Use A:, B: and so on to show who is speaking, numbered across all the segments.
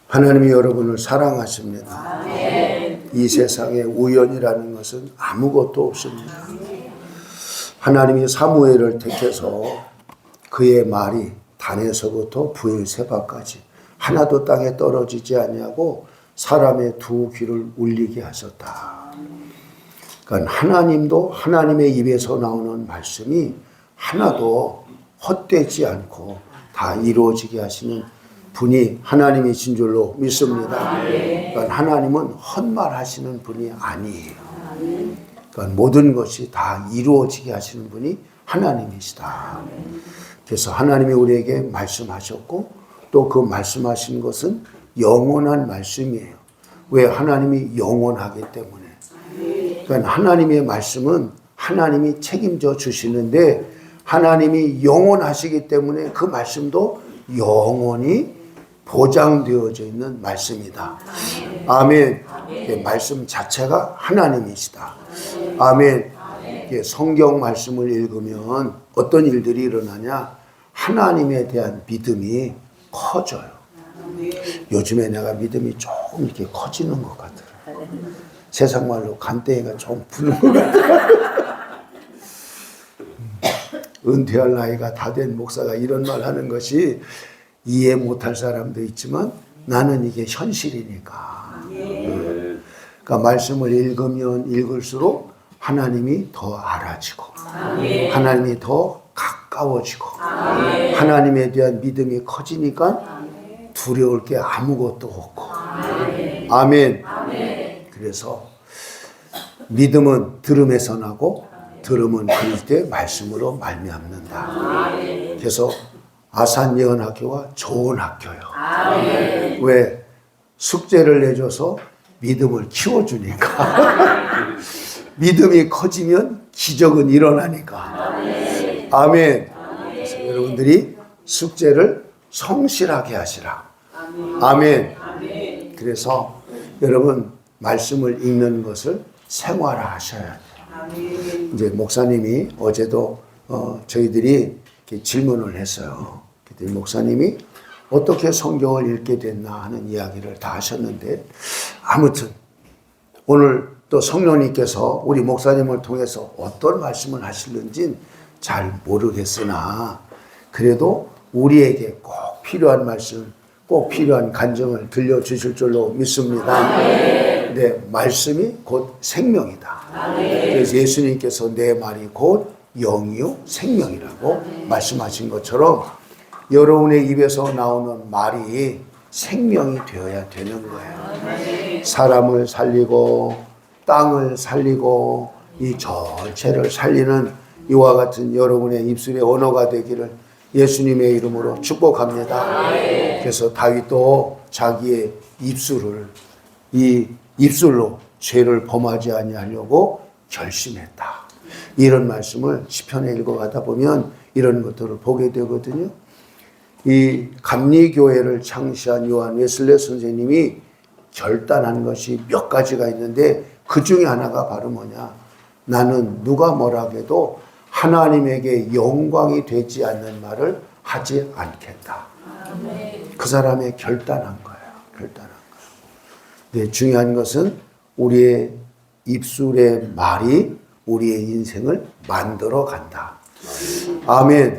A: 하나님이 여러분을 사랑하십니다. 이 세상에 우연이라는 것은 아무것도 없습니다. 하나님이 사무엘을 택해서 그의 말이 단에서부터 브엘세바까지 하나도 땅에 떨어지지 아니하고 사람의 두 귀를 울리게 하셨다. 그러니까 하나님도 하나님의 입에서 나오는 말씀이 하나도 헛되지 않고 다 이루어지게 하시는 분이 하나님이신 줄로 믿습니다. 그러니까 하나님은 헛말하시는 분이 아니에요. 그러니까 모든 것이 다 이루어지게 하시는 분이 하나님이시다. 그래서 하나님이 우리에게 말씀하셨고 또 그 말씀하신 것은 영원한 말씀이에요. 왜? 하나님이 영원하기 때문에. 그러니까 하나님의 말씀은 하나님이 책임져 주시는데 하나님이 영원하시기 때문에 그 말씀도 영원히 보장되어져 있는 말씀이다. 아멘. 말씀 자체가 하나님이시다. 아멘. 성경 말씀을 읽으면 어떤 일들이 일어나냐? 하나님에 대한 믿음이 커져요. 요즘에 내가 믿음이 조금 이렇게 커지는 것 같아요. 세상 말로 간땡이가 좀 부는 것 같아요. 은퇴할 나이가 다 된 목사가 이런 말 하는 것이 이해 못할 사람도 있지만 나는 이게 현실이니까. 그러니까 말씀을 읽으면 읽을수록 하나님이 더 알아지고 하나님이 더 가까워지고 하나님에 대한 믿음이 커지니까 두려울 게 아무것도 없고. 아멘. 그래서 믿음은 들음에서 나고 들음은 그리스도의 말씀으로 말미암는다. 그래서 아산 예언학교가 좋은 학교예요. 왜? 숙제를 내줘서 믿음을 키워주니까. 믿음이 커지면 기적은 일어나니까. 아멘. 그래서 여러분들이 숙제를 성실하게 하시라. 아멘. 그래서 여러분 말씀을 읽는 것을 생활화하셔야 돼요. 이제 목사님이 어제도 저희들이 이렇게 질문을 했어요. 그랬더니 목사님이 어떻게 성경을 읽게 됐나 하는 이야기를 다 하셨는데, 아무튼 오늘 또 성령님께서 우리 목사님을 통해서 어떤 말씀을 하실는지는 잘 모르겠으나 그래도 우리에게 꼭 필요한 말씀, 꼭 필요한 간증을 들려주실 줄로 믿습니다. 네, 말씀이 곧 생명이다. 그래서 예수님께서 내 말이 곧 영이요 생명이라고 말씀하신 것처럼 여러분의 입에서 나오는 말이 생명이 되어야 되는 거예요. 사람을 살리고 땅을 살리고 이 전체를 살리는 이와 같은 여러분의 입술의 언어가 되기를 예수님의 이름으로 축복합니다. 그래서 다윗도 자기의 입술을 이 입술로 죄를 범하지 아니하려고 결심했다. 이런 말씀을 시편에 읽어가다 보면 이런 것들을 보게 되거든요. 이 감리교회를 창시한 요한 웨슬레 선생님이 결단한 것이 몇 가지가 있는데 그 중에 하나가 바로 뭐냐? 나는 누가 뭐라 해도 하나님에게 영광이 되지 않는 말을 하지 않겠다. 그 사람의 결단한 거예요. 결단한 거예요. 근데 중요한 것은 우리의 입술의 말이 우리의 인생을 만들어 간다. 아멘.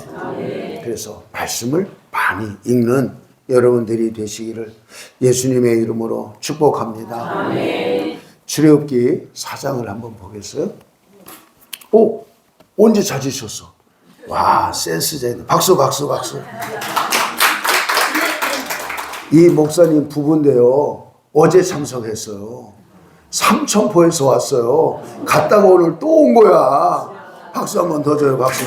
A: 그래서 말씀을 많이 읽는 여러분들이 되시기를 예수님의 이름으로 축복합니다. 출애굽기 4장을 한번 보겠어요? 오, 언제 찾으셨어? 와, 센스쟁이. 박수. 이 목사님 부부인데요, 어제 참석했어요. 삼천포에서 왔어요. 갔다가 오늘 또 온 거야. 박수 한번 더 줘요. 박수.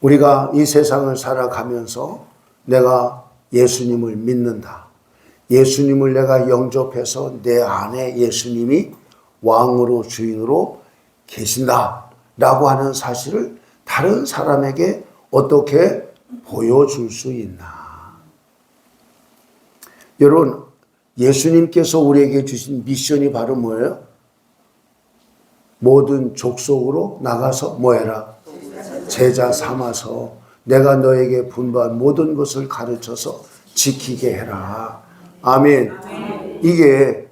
A: 우리가 이 세상을 살아가면서 내가 예수님을 믿는다. 예수님을 내가 영접해서 내 안에 예수님이 왕으로 주인으로 계신다 라고 하는 사실을 다른 사람에게 어떻게 보여줄 수 있나. 여러분, 예수님께서 우리에게 주신 미션이 바로 뭐예요? 모든 족속으로 나가서 뭐해라? 제자 삼아서 내가 너에게 분부한 모든 것을 가르쳐서 지키게 해라. 아멘. 이게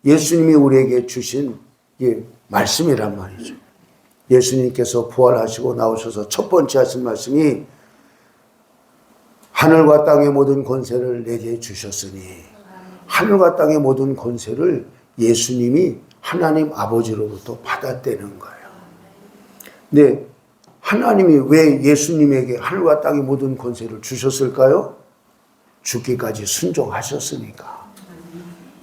A: 예수님이 우리에게 주신 말씀이란 말이죠. 예수님께서 부활하시고 나오셔서 첫 번째 하신 말씀이 하늘과 땅의 모든 권세를 내게 주셨으니, 하늘과 땅의 모든 권세를 예수님이 하나님 아버지로부터 받았다는 거예요. 근데 하나님이 왜 예수님에게 하늘과 땅의 모든 권세를 주셨을까요? 죽기까지 순종하셨으니까.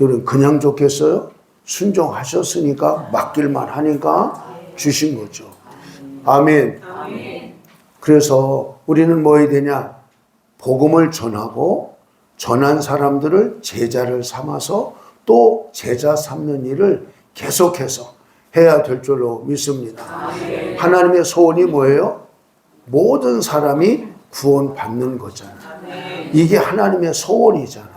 A: 여러분 그냥 좋겠어요? 순종하셨으니까, 맡길만 하니까 주신 거죠. 아멘. 그래서 우리는 뭐 해야 되냐? 복음을 전하고 전한 사람들을 제자를 삼아서 또 제자 삼는 일을 계속해서 해야 될 줄로 믿습니다. 하나님의 소원이 뭐예요? 모든 사람이 구원받는 거잖아요. 이게 하나님의 소원이잖아요.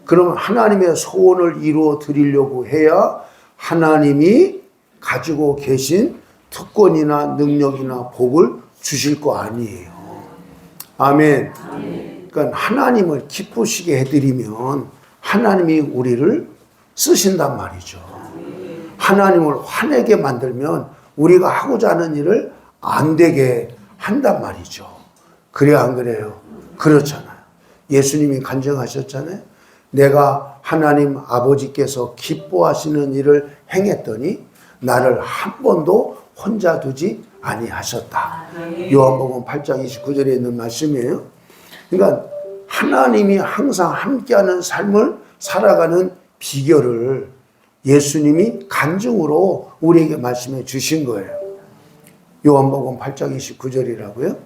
A: 그러면 하나님의 소원을 이루어 드리려고 해야 하나님이 가지고 계신 특권이나 능력이나 복을 주실 거 아니에요. 아멘. 그러니까 하나님을 기쁘시게 해드리면 하나님이 우리를 쓰신단 말이죠. 하나님을 화내게 만들면 우리가 하고자 하는 일을 안 되게 한단 말이죠. 그래야 안 그래요? 그렇잖아요. 예수님이 간증하셨잖아요. 내가 하나님 아버지께서 기뻐하시는 일을 행했더니 나를 한 번도 혼자 두지 아니하셨다. 요한복음 8장 29절에 있는 말씀이에요. 그러니까 하나님이 항상 함께하는 삶을 살아가는 비결을 예수님이 간증으로 우리에게 말씀해 주신 거예요. 요한복음 8장 29절이라고요.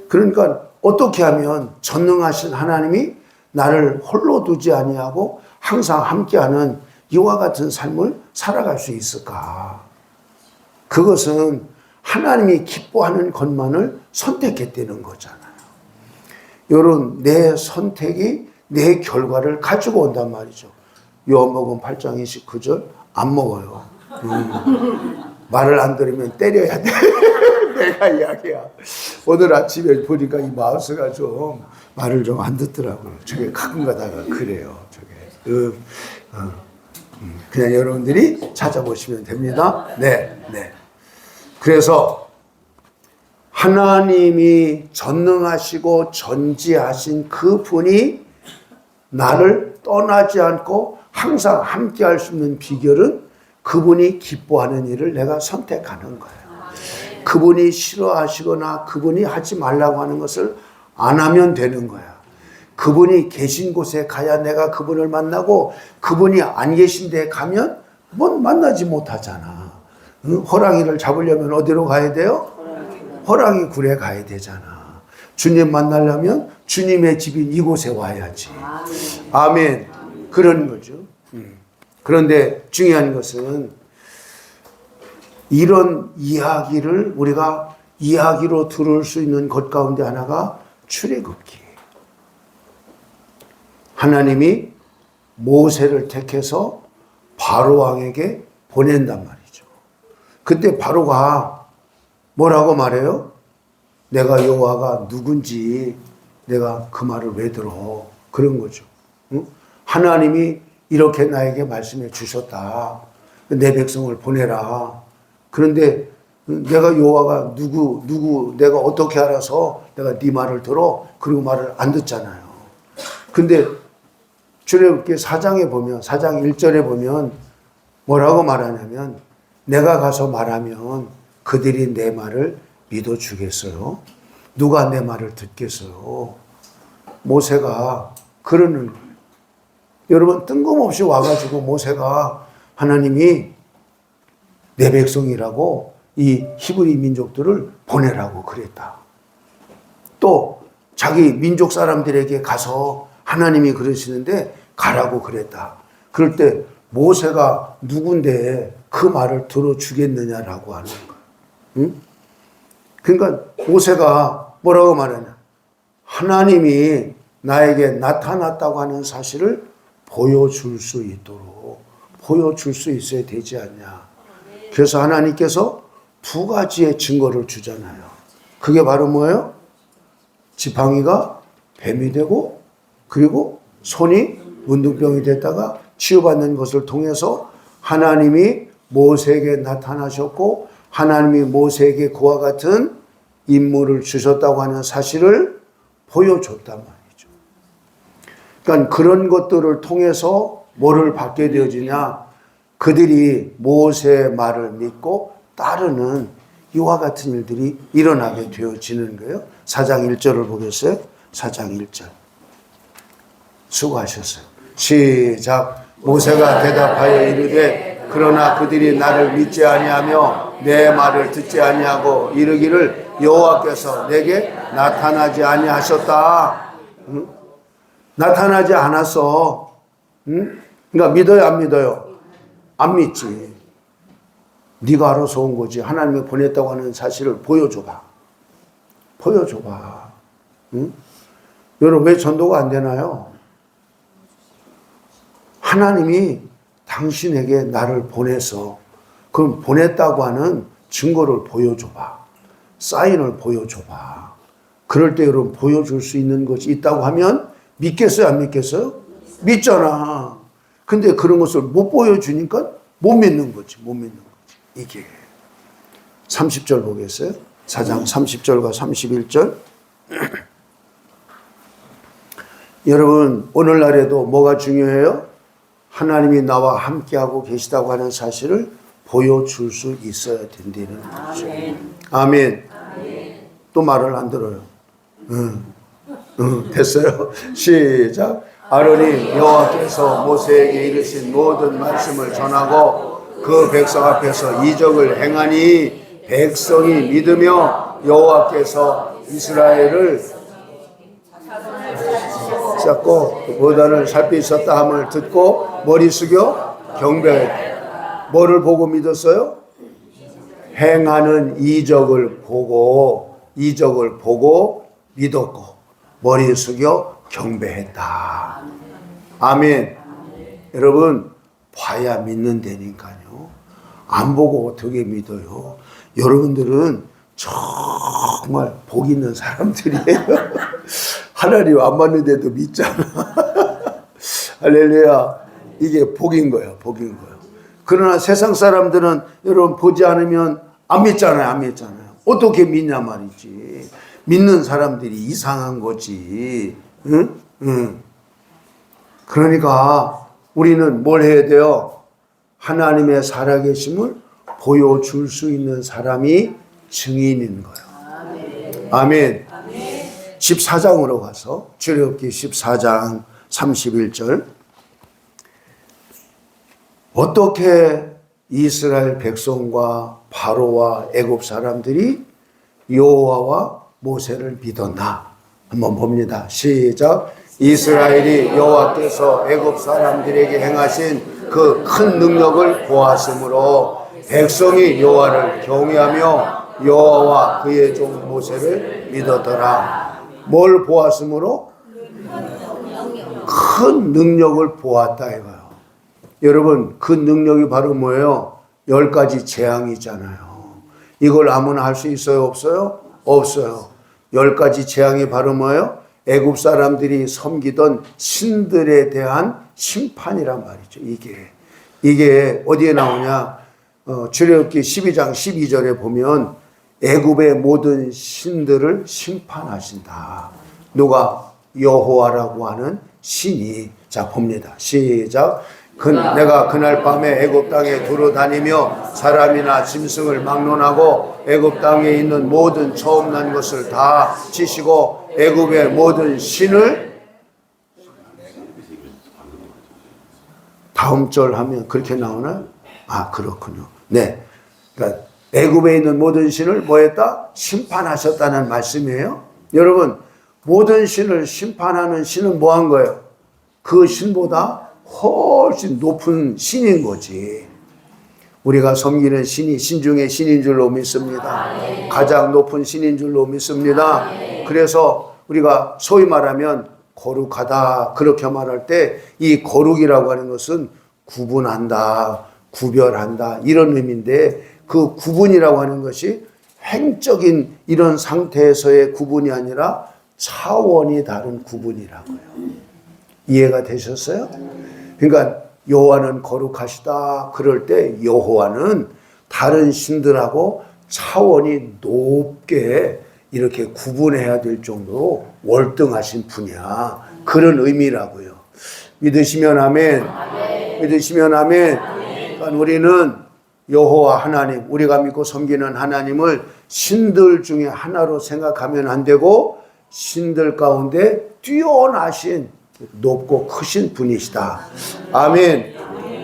A: 그러니까 어떻게 하면 전능하신 하나님이 나를 홀로 두지 아니하고 항상 함께하는 이와 같은 삶을 살아갈 수 있을까? 그것은 하나님이 기뻐하는 것만을 선택했다는 거잖아요. 여러분, 내 선택이 내 결과를 가지고 온단 말이죠. 요한복음 8장 29절 안 먹어요. 말을 안 들으면 때려야 돼. 내가 이야기야. 오늘 아침에 보니까 이 마우스가 좀 말을 좀 안 듣더라고요. 저게 가끔 가다가 그래요. 저게. 그냥 여러분들이 찾아보시면 됩니다. 네. 그래서 하나님이 전능하시고 전지하신 그 분이 나를 떠나지 않고 항상 함께 할 수 있는 비결은 그분이 기뻐하는 일을 내가 선택하는 거예요. 그분이 싫어하시거나 그분이 하지 말라고 하는 것을 안 하면 되는 거야. 그분이 계신 곳에 가야 내가 그분을 만나고, 그분이 안 계신 데에 가면 만나지 못하잖아. 호랑이를 잡으려면 어디로 가야 돼요? 호랑이 굴에 가야 되잖아. 주님 만나려면 주님의 집인 이곳에 와야지. 아멘. 그런 거죠. 그런데 중요한 것은 이런 이야기를 우리가 이야기로 들을 수 있는 것 가운데 하나가 출애굽기예요. 하나님이 모세를 택해서 바로 왕에게 보낸단 말이죠. 그때 바로가 뭐라고 말해요? 내가 여호와가 누군지 내가 그 말을 왜 들어? 그런 거죠. 응? 하나님이 이렇게 나에게 말씀해 주셨다. 내 백성을 보내라. 그런데 내가 여호와가 누구 내가 어떻게 알아서 내가 네 말을 들어? 그리고 말을 안 듣잖아요. 근데 출애굽기 4장에 보면 4장 1절에 보면 뭐라고 말하냐면 내가 가서 말하면 그들이 내 말을 믿어주겠어요? 누가 내 말을 듣겠어요? 모세가 그러는 거예요. 여러분 뜬금없이 와가지고 모세가 하나님이 내 백성이라고 이 히브리 민족들을 보내라고 그랬다. 또 자기 민족 사람들에게 가서 하나님이 그러시는데 가라고 그랬다. 그럴 때 모세가 누군데 그 말을 들어주겠느냐라고 하는 거야. 응? 그러니까 모세가 뭐라고 말하냐. 하나님이 나에게 나타났다고 하는 사실을 보여줄 수 있도록 보여줄 수 있어야 되지 않냐. 그래서 하나님께서 두 가지의 증거를 주잖아요. 그게 바로 뭐예요? 지팡이가 뱀이 되고 그리고 손이 문둥병이 됐다가 치유받는 것을 통해서 하나님이 모세에게 나타나셨고 하나님이 모세에게 그와 같은 임무를 주셨다고 하는 사실을 보여줬단 말이죠. 그러니까 그런 것들을 통해서 뭐를 받게 되어지냐? 그들이 모세의 말을 믿고 따르는 이와 같은 일들이 일어나게 되어지는 거예요. 4장 1절을 보겠어요? 4장 1절. 수고하셨어요. 시작. 모세가 대답하여 이르되 그러나 그들이 나를 믿지 아니하며 내 말을 듣지 아니하고 이르기를 여호와께서 내게 나타나지 아니하셨다. 응? 나타나지 않았어. 응? 그러니까 믿어요, 안 믿어요? 안 믿지. 네가 알아서 온 거지. 하나님이 보냈다고 하는 사실을 보여줘봐. 보여줘봐. 응? 여러분 왜 전도가 안 되나요? 하나님이 당신에게 나를 보내서 그럼 보냈다고 하는 증거를 보여줘봐. 사인을 보여줘봐. 그럴 때 여러분 보여줄 수 있는 것이 있다고 하면 믿겠어요? 안 믿겠어요? 믿잖아. 근데 그런 것을 못 보여주니까 못 믿는 거지. 못 믿는 거지. 이게 30절 보겠어요? 4장 30절과 31절. 여러분 오늘날에도 뭐가 중요해요? 하나님이 나와 함께하고 계시다고 하는 사실을 보여줄 수 있어야 된다는 거죠. 아멘. 또 말을 안 들어요. 됐어요? 시작. 아론이 여호와께서 모세에게 이르신 모든 말씀을 전하고 그 백성 앞에서 이적을 행하니 백성이 믿으며 여호와께서 이스라엘을 잡고 보단을 살피 있었다 함을 듣고 머리 숙여 경배했다. 뭐를 보고 믿었어요? 행하는 이적을 보고 믿었고 머리 숙여 경배했다. 아멘. 여러분 봐야 믿는다니까요. 안 보고 어떻게 믿어요? 여러분들은 정말 복 있는 사람들이에요. 하나님 안 받는데도 믿잖아. 할렐루야. 이게 복인 거예요. 복인 거예요. 그러나 세상 사람들은 여러분 보지 않으면 안 믿잖아요. 안 믿잖아요. 어떻게 믿냐 말이지. 믿는 사람들이 이상한 거지. 응? 응. 그러니까 우리는 뭘 해야 돼요? 하나님의 살아계심을 보여줄 수 있는 사람이 증인인 거예요. 아멘. 14장으로 가서 출애굽기 14장 31절. 어떻게 이스라엘 백성과 바로와 애굽 사람들이 여호와와 모세를 믿었나? 한번 봅니다. 시작. 이스라엘이 여호와께서 애굽 사람들에게 행하신 그 큰 능력을 보았으므로 백성이 여호와를 경외하며 여호와와 그의 종 모세를 믿었더라. 뭘 보았으므로? 큰 능력을 보았다 이거예요. 여러분 그 능력이 바로 뭐예요? 10가지 재앙이잖아요. 이걸 아무나 할 수 있어요? 없어요? 없어요. 10가지 재앙이 바로 뭐예요? 애굽 사람들이 섬기던 신들에 대한 심판이란 말이죠. 이게 어디에 나오냐? 출애굽기 12장 12절에 보면 애굽의 모든 신들을 심판하신다. 누가? 여호와라고 하는 신이. 자 봅니다. 시작. 내가 그날 밤에 애굽 땅에 두루 다니며 사람이나 짐승을 막론하고 애굽 땅에 있는 모든 처음 난 것을 다 치시고 애굽의 모든 신을 다음 절 하면 그렇게 나오나요? 아 그렇군요. 네. 그러니까 애굽에 있는 모든 신을 뭐 했다? 심판하셨다는 말씀이에요. 여러분 모든 신을 심판하는 신은 뭐 한 거예요? 그 신보다 훨씬 높은 신인 거지. 우리가 섬기는 신이 신 중에 신인 줄로 믿습니다. 가장 높은 신인 줄로 믿습니다. 그래서 우리가 소위 말하면 거룩하다 그렇게 말할 때 이 거룩이라고 하는 것은 구분한다, 구별한다 이런 의미인데 그 구분이라고 하는 것이 행적인 이런 상태에서의 구분이 아니라 차원이 다른 구분이라고요. 이해가 되셨어요? 그러니까 여호와는 거룩하시다 그럴 때 여호와는 다른 신들하고 차원이 높게 이렇게 구분해야 될 정도로 월등하신 분이야. 그런 의미라고요. 믿으시면 아멘. 믿으시면 아멘. 그러니까 우리는 여호와 하나님, 우리가 믿고 섬기는 하나님을 신들 중에 하나로 생각하면 안 되고 신들 가운데 뛰어나신 높고 크신 분이시다. 아멘.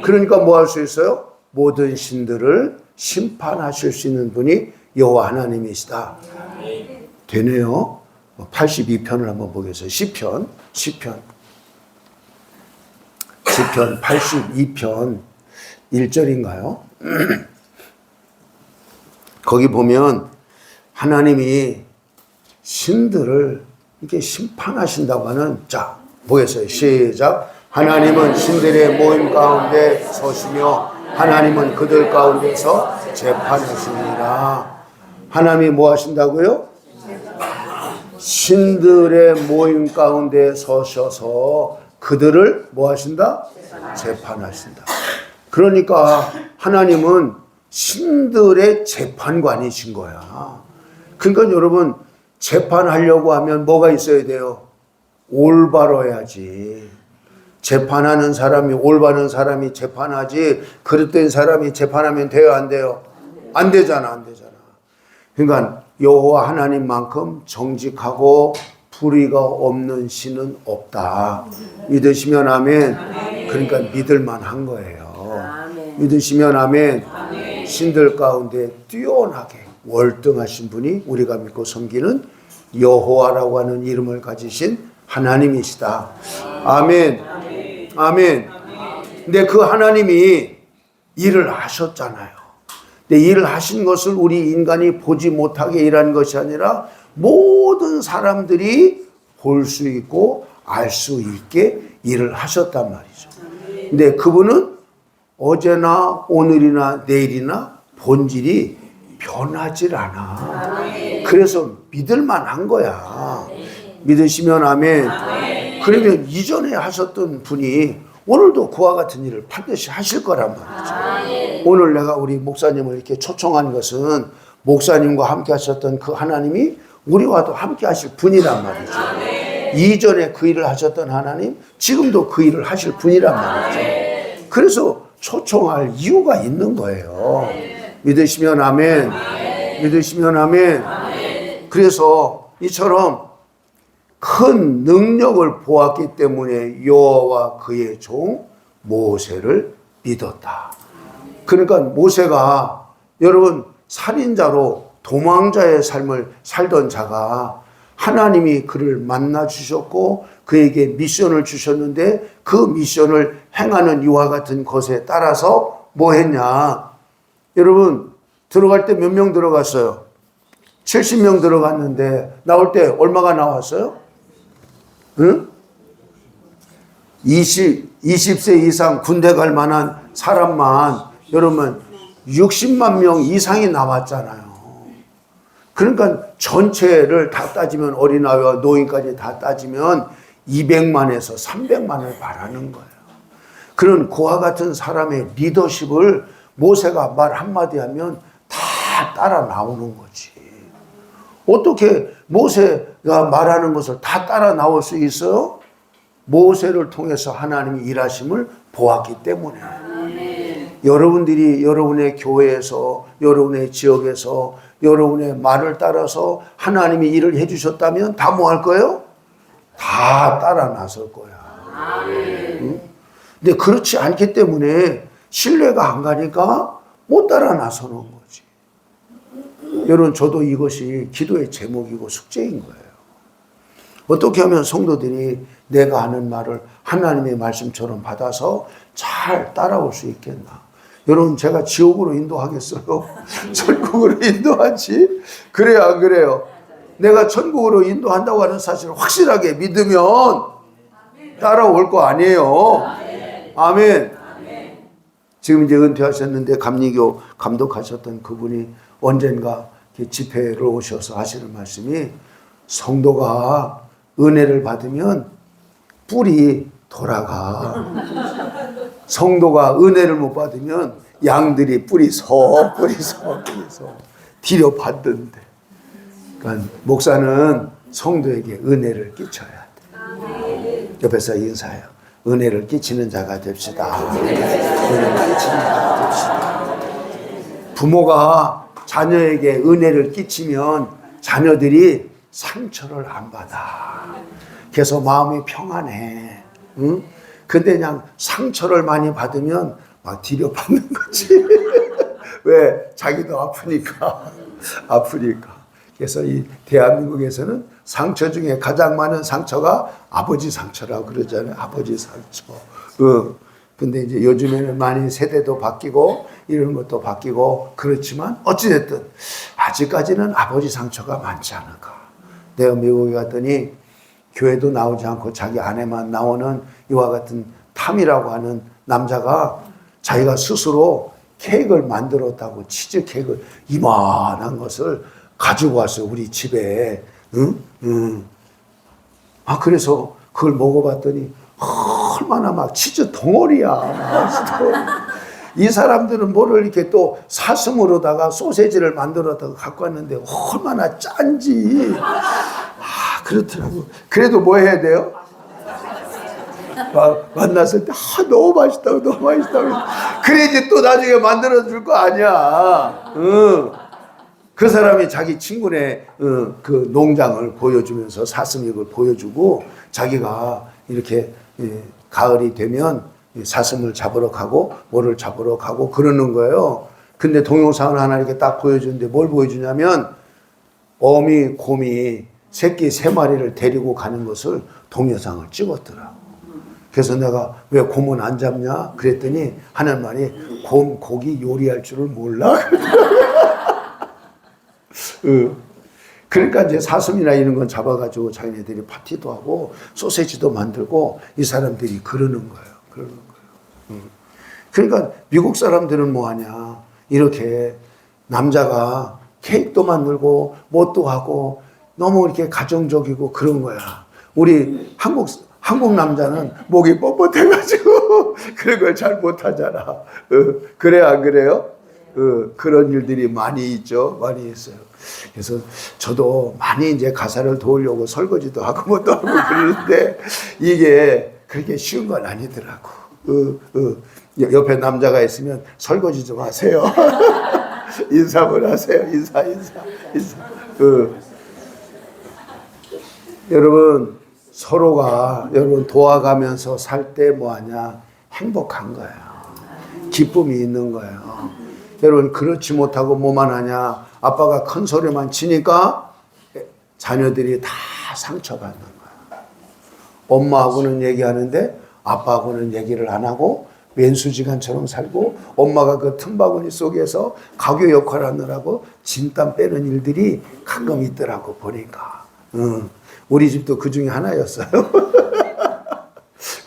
A: 그러니까 뭐 할 수 있어요? 모든 신들을 심판하실 수 있는 분이 여호와 하나님이시다. 되네요. 82편을 한번 보겠어요. 시편 82편 1절인가요? 거기 보면 하나님이 신들을 이렇게 심판하신다고 하는, 자 보겠어요. 시작. 하나님은 신들의 모임 가운데 서시며 하나님은 그들 가운데서 재판하시니라. 하나님이 뭐 하신다고요? 신들의 모임 가운데 서셔서 그들을 뭐 하신다? 재판하신다. 그러니까 하나님은 신들의 재판관이신 거야. 그러니까 여러분, 재판하려고 하면 뭐가 있어야 돼요? 올바로야지. 재판하는 사람이, 올바른 사람이 재판하지, 그릇된 사람이 재판하면 돼요, 안 돼요? 안 되잖아, 안 되잖아. 그러니까 여호와 하나님만큼 정직하고 불의가 없는 신은 없다. 믿으시면 아멘. 그러니까 믿을만 한 거예요. 믿으시면 아멘. 신들 가운데 뛰어나게 월등하신 분이 우리가 믿고 섬기는 여호와라고 하는 이름을 가지신 하나님이시다. 아멘. 아멘. 근데 그 하나님이 일을 하셨잖아요. 근데 일을 하신 것을 우리 인간이 보지 못하게 일한 것이 아니라 모든 사람들이 볼 수 있고 알 수 있게 일을 하셨단 말이죠. 근데 그분은 어제나 오늘이나 내일이나 본질이 변하질 않아. 그래서 믿을만 한 거야. 믿으시면 아멘. 그러면 이전에 하셨던 분이 오늘도 그와 같은 일을 반드시 하실 거란 말이죠. 오늘 내가 우리 목사님을 이렇게 초청한 것은 목사님과 함께 하셨던 그 하나님이 우리와도 함께 하실 분이란 말이죠. 이전에 그 일을 하셨던 하나님, 지금도 그 일을 하실 분이란 말이죠. 그래서 초청할 이유가 있는 거예요. 믿으시면 아멘. 믿으시면 아멘. 그래서 이처럼 큰 능력을 보았기 때문에 여호와와 그의 종 모세를 믿었다. 그러니까 모세가, 여러분, 살인자로 도망자의 삶을 살던 자가 하나님이 그를 만나 주셨고 그에게 미션을 주셨는데 그 미션을 행하는 이와 같은 것에 따라서 뭐 했냐? 여러분, 들어갈 때 몇 명 들어갔어요? 70명 들어갔는데 나올 때 얼마가 나왔어요? 응? 20세 이상 군대 갈 만한 사람만 여러분 60만 명 이상이 나왔잖아요. 그러니까 전체를 다 따지면 어린아이와 노인까지 다 따지면 200만에서 300만을 바라는 거예요. 그런 그와 같은 사람의 리더십을 모세가 말 한마디 하면 다 따라 나오는 거지. 어떻게 모세가 말하는 것을 다 따라 나올 수 있어요? 모세를 통해서 하나님이 일하심을 보았기 때문에. 여러분들이 여러분의 교회에서, 여러분의 지역에서, 여러분의 말을 따라서 하나님이 일을 해주셨다면 다 뭐 할 거예요? 다 따라 나설 거야. 응? 근데 그렇지 않기 때문에 신뢰가 안 가니까 못 따라 나서는 거지. 여러분, 저도 이것이 기도의 제목이고 숙제인 거예요. 어떻게 하면 성도들이 내가 하는 말을 하나님의 말씀처럼 받아서 잘 따라올 수 있겠나? 여러분, 제가 지옥으로 인도하겠어요? 천국으로 인도하지? 그래요, 안 그래요? 내가 천국으로 인도한다고 하는 사실을 확실하게 믿으면 따라올 거 아니에요? 아멘. 지금 이제 은퇴하셨는데 감리교 감독하셨던 그분이 언젠가 집회를 오셔서 하시는 말씀이 성도가 은혜를 받으면 뿔이 돌아가. 성도가 은혜를 못 받으면 양들이 뿌리 서 뒤로 받던데. 그러니까 목사는 성도에게 은혜를 끼쳐야 돼. 옆에서 인사해요. 은혜를 끼치는 자가 됩시다. 은혜를 끼치는 자가 됩시다. 부모가 자녀에게 은혜를 끼치면 자녀들이 상처를 안 받아. 그래서 마음이 평안해. 응? 근데 그냥 상처를 많이 받으면 막 뒤로 받는 거지. 왜? 자기도 아프니까. 그래서 이 대한민국에서는 상처 중에 가장 많은 상처가 아버지 상처라고 그러잖아요. 아버지 상처. 근데 이제 요즘에는 많이 세대도 바뀌고 이런 것도 바뀌고 그렇지만 어찌됐든 아직까지는 아버지 상처가 많지 않을까. 내가 미국에 갔더니 교회도 나오지 않고 자기 아내만 나오는 이와 같은 탐이라고 하는 남자가 자기가 스스로 케이크를 만들었다고. 치즈 케이크를 이만한 것을 가지고 왔어요. 우리 집에. 그래서 그걸 먹어봤더니 얼마나 막 치즈 덩어리야. 이 사람들은 뭐를 이렇게 또 사슴으로다가 소세지를 만들었다가 갖고 왔는데 얼마나 짠지. 그렇더라고. 그래도 뭐 해야 돼요? 만났을 때 너무 맛있다고. 그래야지 또 나중에 만들어 줄 거 아니야. 그 사람이 자기 친구네 그 농장을 보여주면서 사슴육을 보여주고 자기가 이렇게 가을이 되면 사슴을 잡으러 가고 뭐를 잡으러 가고 그러는 거예요. 근데 동영상을 하나 이렇게 딱 보여주는데 뭘 보여주냐면 어미, 곰이 새끼 3마리를 데리고 가는 것을 동영상을 찍었더라고. 그래서 내가 왜 곰은 안 잡냐? 그랬더니 하는 말이 곰 고기 요리할 줄을 몰라. 그러니까 이제 사슴이나 이런 건 잡아가지고 자기네들이 파티도 하고 소세지도 만들고 이 사람들이 그러는 거예요. 그러니까 미국 사람들은 뭐 하냐? 이렇게 남자가 케이크도 만들고 뭣도 하고 너무 이렇게 가정적이고 그런 거야. 우리 한국 남자는 목이 뻣뻣해가지고 그런 걸 잘 못하잖아. 그래 안 그래요? 그런 일들이 많이 있죠. 많이 있어요. 그래서 저도 많이 이제 가사를 도우려고 설거지도 하고 뭐도 하고 그러는데 이게 그렇게 쉬운 건 아니더라고. 옆에 남자가 있으면 설거지 좀 하세요. 인사를 하세요. 인사. 여러분 서로가 도와가면서 살 때 뭐하냐? 행복한 거예요. 기쁨이 있는 거예요. 여러분 그렇지 못하고 뭐만 하냐? 아빠가 큰 소리만 치니까 자녀들이 다 상처받는 거예요. 엄마하고는 얘기하는데 아빠하고는 얘기를 안 하고 왼수지간처럼 살고 엄마가 그 틈바구니 속에서 가교 역할을 하느라고 진땀 빼는 일들이 가끔 있더라고 보니까. 우리 집도 그 중에 하나였어요.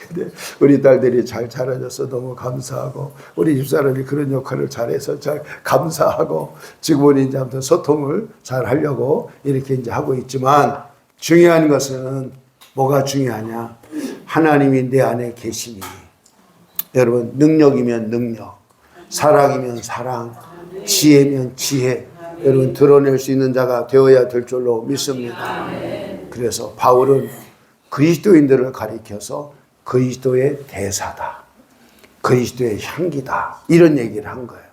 A: 근데 우리 딸들이 잘 자라줘서 너무 감사하고 우리 집사람이 그런 역할을 잘해서 잘 감사하고 지금은 이제 아무튼 소통을 잘 하려고 이렇게 이제 하고 있지만 중요한 것은 뭐가 중요하냐? 하나님이 내 안에 계시니 여러분 능력이면 능력, 사랑이면 사랑, 지혜면 지혜 여러분 드러낼 수 있는 자가 되어야 될 줄로 믿습니다. 그래서 바울은 그리스도인들을 가리켜서 그리스도의 대사다. 그리스도의 향기다. 이런 얘기를 한 거예요.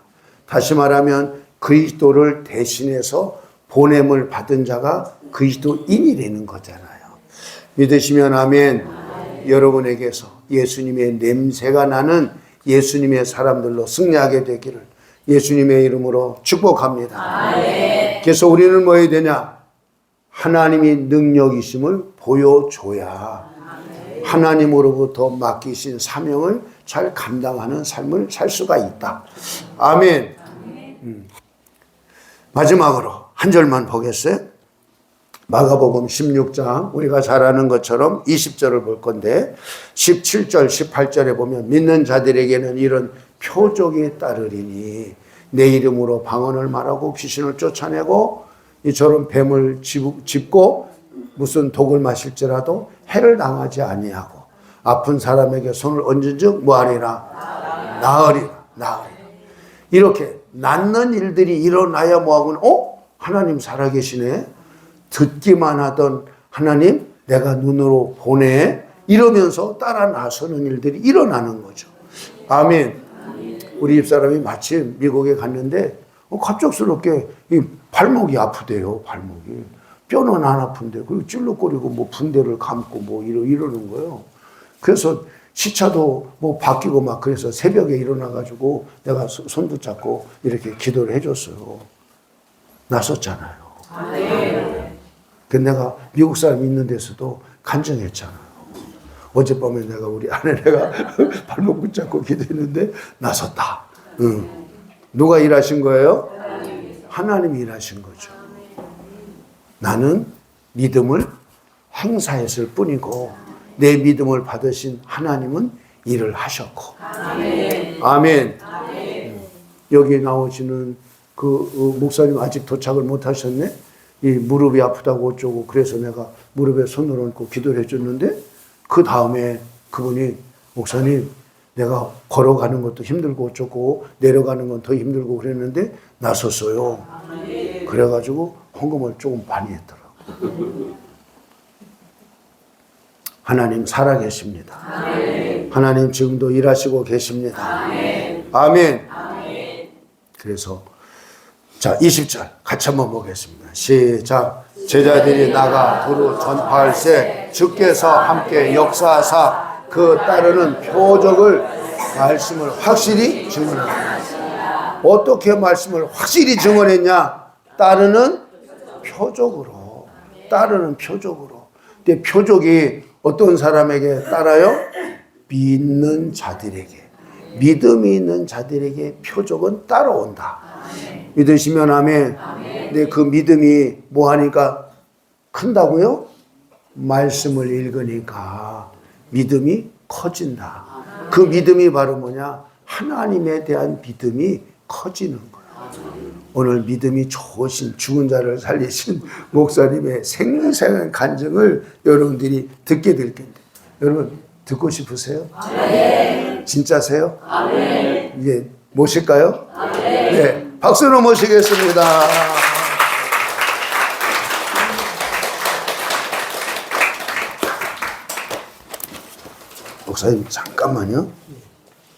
A: 다시 말하면 그리스도를 대신해서 보냄을 받은 자가 그리스도인이 되는 거잖아요. 믿으시면 아멘. 여러분에게서 예수님의 냄새가 나는 예수님의 사람들로 승리하게 되기를 예수님의 이름으로 축복합니다. 그래서 우리는 뭐 해야 되냐? 하나님이 능력이심을 보여줘야 하나님으로부터 맡기신 사명을 잘 감당하는 삶을 살 수가 있다. 아멘. 마지막으로 한 절만 보겠어요? 마가복음 16장 우리가 잘 아는 것처럼 20절을 볼 건데 17절 18절에 보면 믿는 자들에게는 이런 표적이 따르리니 내 이름으로 방언을 말하고 귀신을 쫓아내고 이처럼 뱀을 짚고 무슨 독을 마실지라도 해를 당하지 아니하고 아픈 사람에게 손을 얹은즉 뭐하리라? 나으리라. 이렇게 낫는 일들이 일어나야 뭐하고 하나님 살아계시네. 듣기만 하던 하나님 내가 눈으로 보네. 이러면서 따라 나서는 일들이 일어나는 거죠. 아멘. 우리 집사람이 마침 미국에 갔는데 갑작스럽게 이 발목이 아프대요. 발목이. 뼈는 안 아픈데 그리고 찔러거리고 뭐 붕대를 감고 뭐 이러는 거예요. 그래서 시차도 뭐 바뀌고 막 그래서 새벽에 일어나가지고 내가 손 붙잡고 이렇게 기도를 해줬어요. 나섰잖아요. 그 내가 미국 사람 있는 데서도 간증했잖아요. 어젯밤에 내가 우리 아내가 발목 붙잡고 기도했는데 나섰다. 누가 일하신 거예요? 하나님이 일하신 거죠. 나는 믿음을 행사했을 뿐이고 내 믿음을 받으신 하나님은 일을 하셨고. 아멘. 여기 나오시는 그 목사님 아직 도착을 못 하셨네. 이 무릎이 아프다고 어쩌고 그래서 내가 무릎에 손을 얹고 기도를 해줬는데 그 다음에 그분이 목사님 내가 걸어가는 것도 힘들고 어쩌고 내려가는 건 더 힘들고 그랬는데 나섰어요. 그래가지고 헌금을 조금 많이 했더라고요. 하나님 살아계십니다. 하나님 지금도 일하시고 계십니다. 아멘. 그래서 자 20절 같이 한번 보겠습니다. 시작. 제자들이 나가 도로 전파할세 주께서 함께 역사하사 그 따르는 표적을 말씀을 확실히 증언했다. 어떻게 말씀을 확실히 증언했냐? 따르는 표적으로. 따르는 표적으로. 근데 표적이 어떤 사람에게 따라요? 믿는 자들에게. 믿음이 있는 자들에게 표적은 따라온다. 믿으시면 아멘. 근데 그 믿음이 뭐 하니까 큰다고요? 말씀을 읽으니까 믿음이 커진다. 그 믿음이 바로 뭐냐? 하나님에 대한 믿음이 커지는 거예요. 오늘 믿음이 좋으신 죽은 자를 살리신 목사님의 생생한 간증을 여러분들이 듣게 될 텐데 여러분 듣고 싶으세요? 아멘. 진짜세요? 아멘. 이제 모실까요? 아멘. 네, 박수로 모시겠습니다. 목사님 잠깐만요.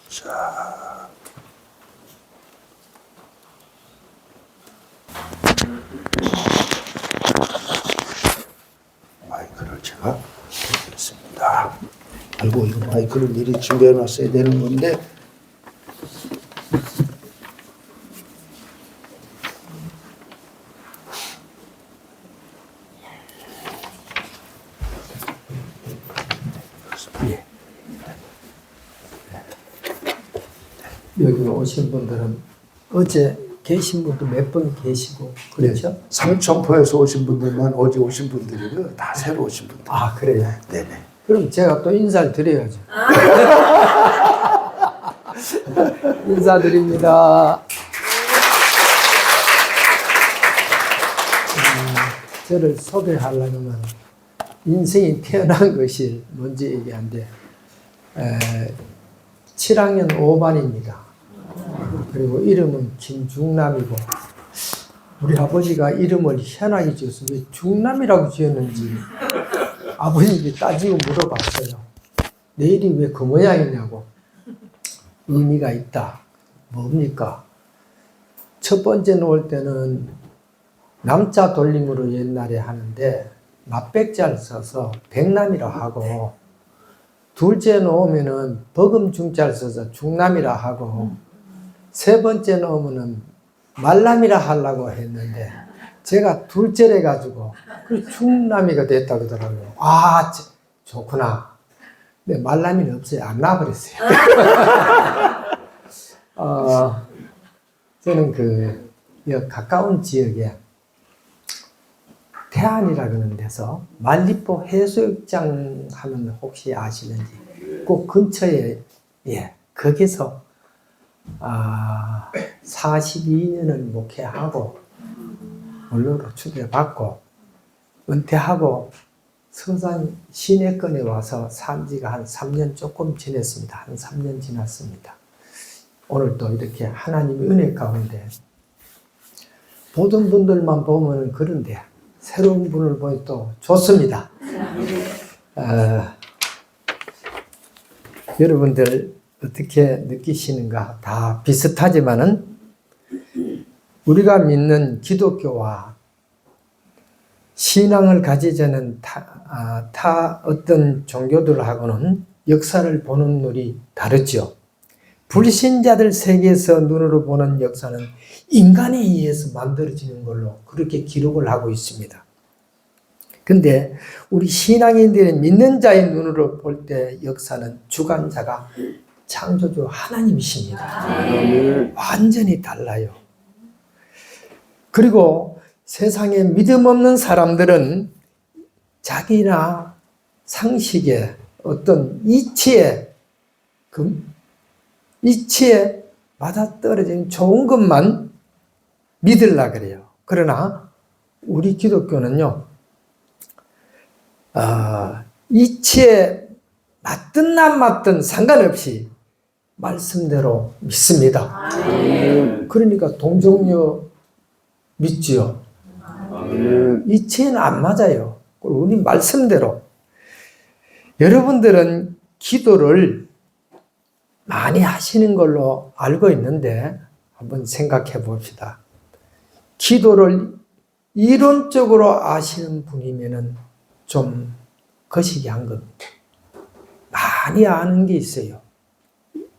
A: 자, 마이크를 제가 드리겠습니다. 아이고 이거 마이크를 미리 준비해 놨어야 되는 건데.
B: 여기 오신 분들은 어제 계신 분도 몇 번 계시고 그렇죠?
A: 네, 삼천포에서 오신 분들만 어제 오신 분들이고요. 다 새로 오신 분들.
B: 아 그래요?
A: 네네.
B: 그럼 제가 또 인사를 드려야죠. 인사드립니다. 저를 소개하려면 인생이 태어난 것이 뭔지 얘기한데 7학년 5반입니다. 그리고 이름은 김중남이고 우리 아버지가 이름을 희한하게 지었어요. 왜 중남이라고 지었는지 아버님이 따지고 물어봤어요. 내 이름이 왜 그 모양이냐고. 의미가 있다. 뭡니까? 첫 번째 놓을 때는 남자 돌림으로 옛날에 하는데 납백자를 써서 백남이라 하고 둘째 놓으면은 버금중자를 써서 중남이라 하고 세 번째 놓으면은 말남이라 하려고 했는데 제가 둘째래 가지고 그 중남이가 됐다 그러더라고요. 아, 좋구나. 근데 말남이는 없어요. 안 나와버렸어요. 저는 그 가까운 지역에 태안이라 그러는 데서 만리포 해수욕장 하면 혹시 아시는지 그 근처에 거기서 42년을 목회하고 원로로 추대받고 은퇴하고 서산 시내권에 와서 산 지가 한 3년 조금 지냈습니다. 한 3년 지났습니다. 오늘 또 이렇게 하나님의 은혜 가운데 보던 분들만 보면 그런데 새로운 분을 보니 또 좋습니다. 여러분들 어떻게 느끼시는가? 다 비슷하지만은 우리가 믿는 기독교와 신앙을 가지자는 타 어떤 종교들하고는 역사를 보는 눈이 다르죠. 불신자들 세계에서 눈으로 보는 역사는 인간에 의해서 만들어지는 걸로 그렇게 기록을 하고 있습니다. 근데 우리 신앙인들은 믿는 자의 눈으로 볼 때 역사는 주관자가 창조주 하나님이십니다. 완전히 달라요. 그리고 세상에 믿음 없는 사람들은 자기나 상식에 어떤 이치에 맞아떨어진 좋은 것만 믿으려고 그래요. 그러나 우리 기독교는요, 이치에 맞든 안 맞든 상관없이 말씀대로 믿습니다. 그러니까 동정녀 믿지요. 이치에는 안 맞아요. 우리 말씀대로. 여러분들은 기도를 많이 하시는 걸로 알고 있는데 한번 생각해 봅시다. 기도를 이론적으로 아시는 분이면은 좀 거시기한 겁니다. 많이 아는 게 있어요.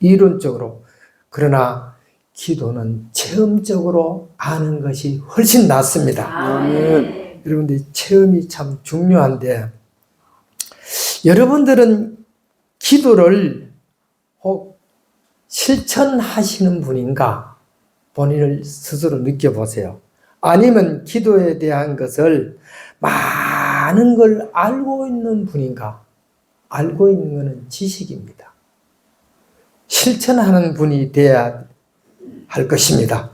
B: 이론적으로. 그러나 기도는 체험적으로 아는 것이 훨씬 낫습니다. 여러분들 체험이 참 중요한데 여러분들은 기도를 혹 실천하시는 분인가? 본인을 스스로 느껴보세요. 아니면 기도에 대한 것을 많은 걸 알고 있는 분인가? 알고 있는 것은 지식입니다. 실천하는 분이 돼야 할 것입니다.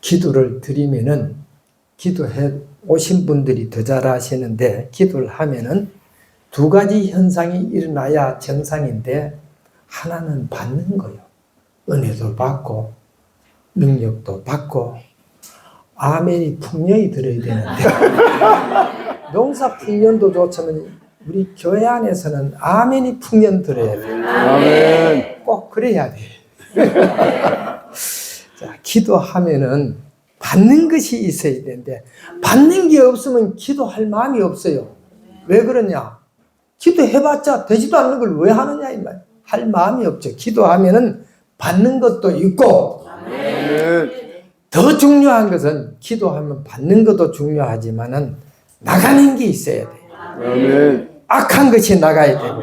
B: 기도를 드리면은 기도해 오신 분들이 더 잘하시는데 기도를 하면은 두 가지 현상이 일어나야 정상인데 하나는 받는 거예요. 은혜도 받고 능력도 받고 아멘이 풍년이 들어야 되는데 농사 풍년도 좋지만 우리 교회 안에서는 아멘이 풍년 들어야 돼요. 아멘. 꼭 그래야 돼. 자, 기도하면은 받는 것이 있어야 되는데 받는 게 없으면 기도할 마음이 없어요. 왜 그러냐? 기도해봤자 되지도 않는 걸 왜 하느냐 이 말. 할 마음이 없죠. 기도하면은 받는 것도 있고 더 중요한 것은 기도하면 받는 것도 중요하지만은 나가는 게 있어야 돼요. 악한 것이 나가야 되고.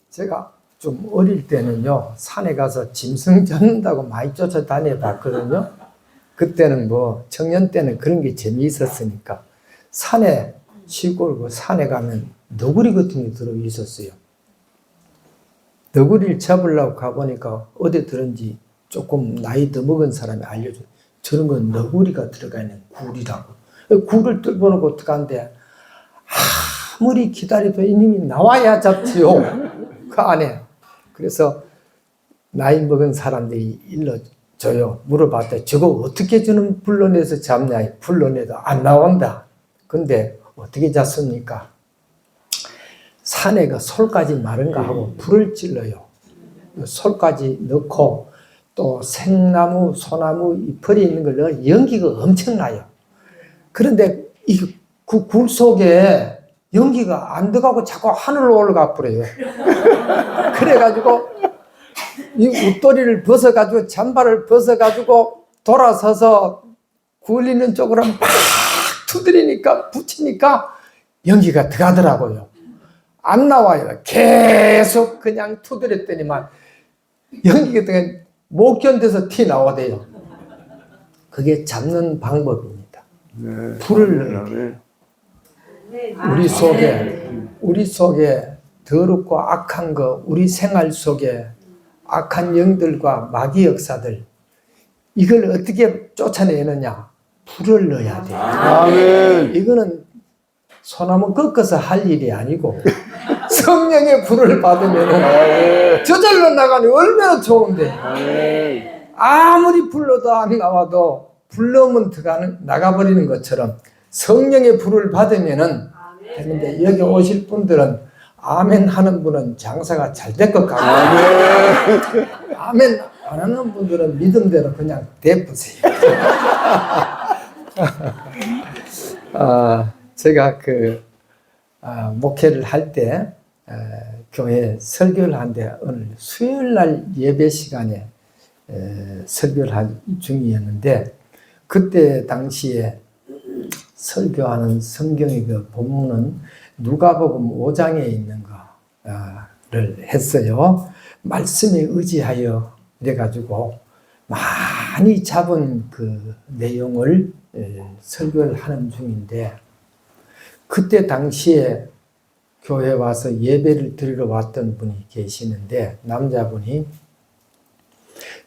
B: 제가 좀 어릴 때는요 산에 가서 짐승 잡는다고 많이 쫓아다녀 봤거든요. 그때는 뭐 청년 때는 그런 게 재미있었으니까 산에 시골 그 산에 가면 너구리 같은 게 들어 있었어요. 너구리를 잡으려고 가보니까 어디 들은지 조금 나이 더 먹은 사람이 알려줘요. 저런 건 너구리가 들어가 있는 굴이라고. 굴을 뚫어놓고 어떡한데 아무리 기다려도 이놈이 나와야 잡지요. 그 안에. 그래서 나이 먹은 사람들이 일러줘요. 물어봤더니 저거 어떻게 저는 불러내서 잡냐. 불러내도 안 나온다. 근데 어떻게 잡습니까? 산에 그 솔까지 마른가 하고 불을 찔러요. 솔까지 넣고 또 생나무, 소나무 잎이 있는 걸 넣어 연기가 엄청나요. 그런데 이 그 굴 속에 연기가 안 들어가고 자꾸 하늘로 올라가 버려요. 그래가지고 이 웃도리를 벗어가지고 잠바를 벗어가지고 돌아서서 굴리는 쪽으로 막 두드리니까 붙이니까 연기가 들어가더라고요. 안 나와요. 계속 그냥 두드렸더니만 연기가 들어가 못 견뎌서 티 나오대요. 그게 잡는 방법입니다. 불을 넣어요. 우리 속에 더럽고 악한 거, 우리 생활 속에 악한 영들과 마귀 역사들 이걸 어떻게 쫓아내느냐? 불을 넣어야 돼요.
A: 아멘.
B: 이거는 소나무 꺾어서 할 일이 아니고 성령의 불을 받으면 저절로 나가니 얼마나 좋은데 아무리 불러도 안 나와도 불러면 나가버리는 것처럼 성령의 불을 받으면은 되는데 여기 오실 분들은 아멘 하는 분은 장사가 잘 될 것 같아요. 아멘 안 하는 분들은 믿음대로 그냥 대푸세요. 제가 목회를 할 때 교회 설교를 하는데 오늘 수요일 날 예배 시간에 설교를 한 중이었는데 그때 당시에 설교하는 성경의 그 본문은 누가복음 5장에 있는 거를 했어요. 말씀에 의지하여 이래가지고 많이 잡은 그 내용을 설교를 하는 중인데 그때 당시에 교회 와서 예배를 드리러 왔던 분이 계시는데 남자분이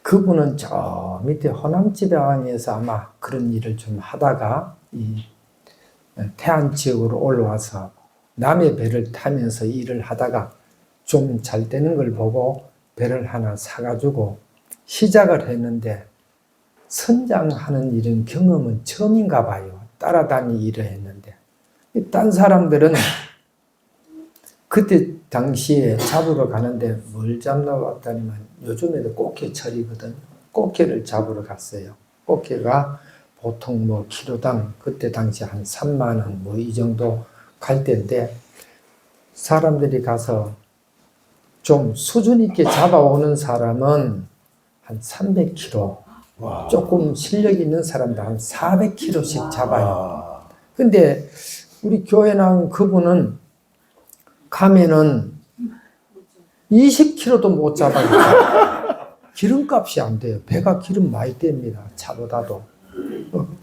B: 그분은 저 밑에 호남지방에서 아마 그런 일을 좀 하다가 이 태안 지역으로 올라와서 남의 배를 타면서 일을 하다가 좀 잘 되는 걸 보고 배를 하나 사가지고 시작을 했는데 선장하는 이런 경험은 처음인가 봐요. 따라다니 일을 했는데 딴 사람들은 그때 당시에 잡으러 가는데 뭘 잡나 봤더니만 요즘에도 꽃게철이거든. 꽃게를 잡으러 갔어요. 꽃게가 보통 뭐 키로당 그때 당시 한 3만 원 뭐 이 정도 갈 때인데 사람들이 가서 좀 수준 있게 잡아오는 사람은 한 300kg, 조금 실력 있는 사람도 한 400kg씩 잡아요. 근데 우리 교회 나온 그분은 가면은 20kg도 못 잡아요. 기름값이 안 돼요. 배가 기름 많이 뗍니다. 차보다도.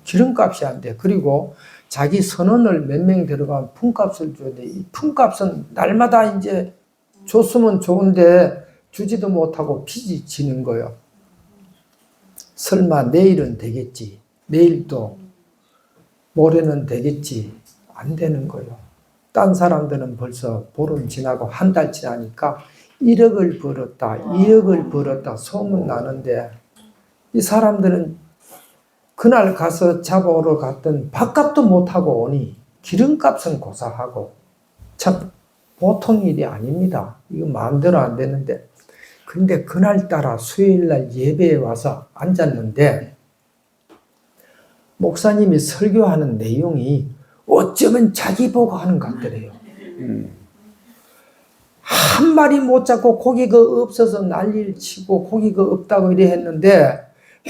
B: 기름값이 안 돼. 그리고 자기 선원을 몇 명 들어가면 품값을 줘야 돼. 이 품값은 날마다 이제 줬으면 좋은데 주지도 못하고 빚이 지는 거예요. 설마 내일은 되겠지. 내일도 모레는 되겠지. 안 되는 거예요. 딴 사람들은 벌써 보름 지나고 한 달 지나니까 1억을 벌었다, 2억을 벌었다 소문 나는데 이 사람들은 그날 가서 잡아오러 갔던 밥값도 못하고 오니 기름값은 고사하고 참 보통 일이 아닙니다. 이거 마음대로 안 되는데 근데 그날따라 수요일날 예배에 와서 앉았는데 목사님이 설교하는 내용이 어쩌면 자기 보고 하는 것 같더래요. 한 마리 못 잡고 고기가 없어서 난리를 치고 고기가 없다고 이래 했는데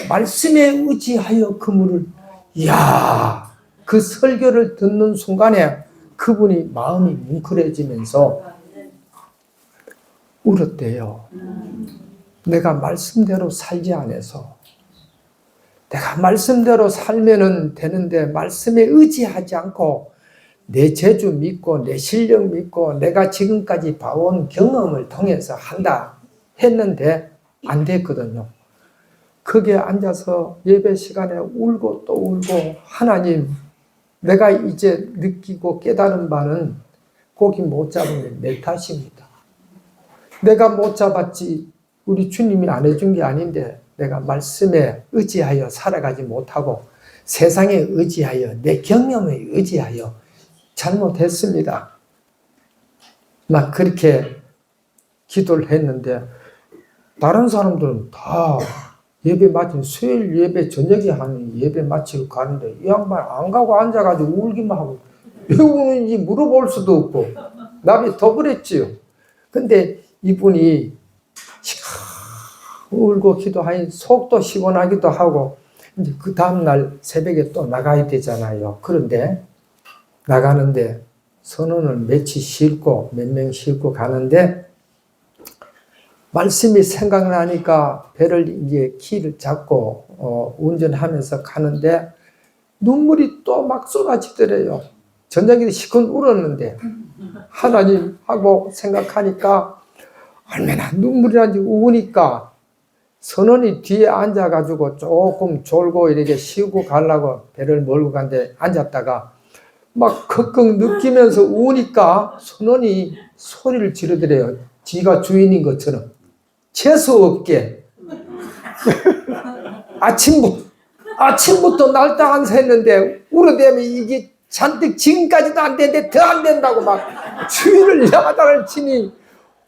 B: 말씀에 의지하여 그물을 이야 그 설교를 듣는 순간에 그분이 마음이 뭉클해지면서 울었대요. 내가 말씀대로 살지 않아서 내가 말씀대로 살면은 되는데 말씀에 의지하지 않고 내 재주 믿고 내 실력 믿고 내가 지금까지 봐온 경험을 통해서 한다 했는데 안 됐거든요. 거기에 앉아서 예배 시간에 울고 또 울고 하나님 내가 이제 느끼고 깨달은 바는 고기 못 잡으면 내 탓입니다. 내가 못 잡았지 우리 주님이 안 해준 게 아닌데 내가 말씀에 의지하여 살아가지 못하고 세상에 의지하여 내 경험에 의지하여 잘못했습니다. 막 그렇게 기도를 했는데 다른 사람들은 다 예배 마친 수요일 예배 저녁에 하는 예배 마치고 가는데 이 양반 안 가고 앉아가지고 울기만 하고 왜 우는지 물어볼 수도 없고 남이 더 그랬지요. 근데 이분이 울고 기도하니 속도 시원하기도 하고 이제 그 다음날 새벽에 또 나가야 되잖아요. 그런데 나가는데 선원을 며칠 싣고 몇 명 싣고 가는데 말씀이 생각나니까 배를 이제 키를 잡고 운전하면서 가는데 눈물이 또 막 쏟아지더래요. 저녁에 시큰 울었는데 하나님 하고 생각하니까 얼마나 눈물이 나는지 우니까 선원이 뒤에 앉아가지고 조금 졸고 이렇게 쉬고 가려고 배를 몰고 간데 앉았다가 막 컥컥 느끼면서 우니까 선원이 소리를 지르더래요. 지가 주인인 것처럼. 재수없게. 아침부터 날딱 새는데 울어대면 이게 잔뜩 지금까지도 안 되는데 더 안 된다고 막 주인을 야단을 치니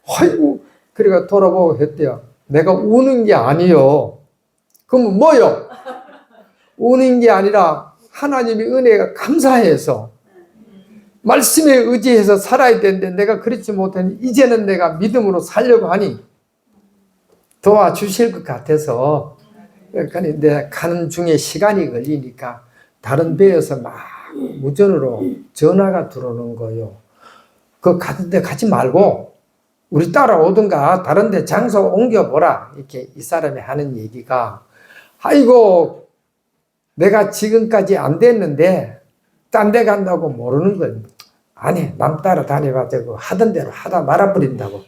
B: 아이고 그래가 돌아보고 했대요. 내가 우는 게 아니요. 그럼 뭐요? 우는 게 아니라 하나님의 은혜가 감사해서 말씀에 의지해서 살아야 되는데 내가 그렇지 못하니 이제는 내가 믿음으로 살려고 하니 도와주실 것 같아서 그러니까 내가 가는 중에 시간이 걸리니까 다른 배에서 막 무전으로 전화가 들어오는 거요. 그 가는데 가지 말고 우리 따라오든가 다른 데 장소 옮겨보라. 이렇게 이 사람이 하는 얘기가 아이고 내가 지금까지 안 됐는데 딴 데 간다고 모르는 건 아니 남 따라 다녀봤자 하던 대로 하다 말아버린다고.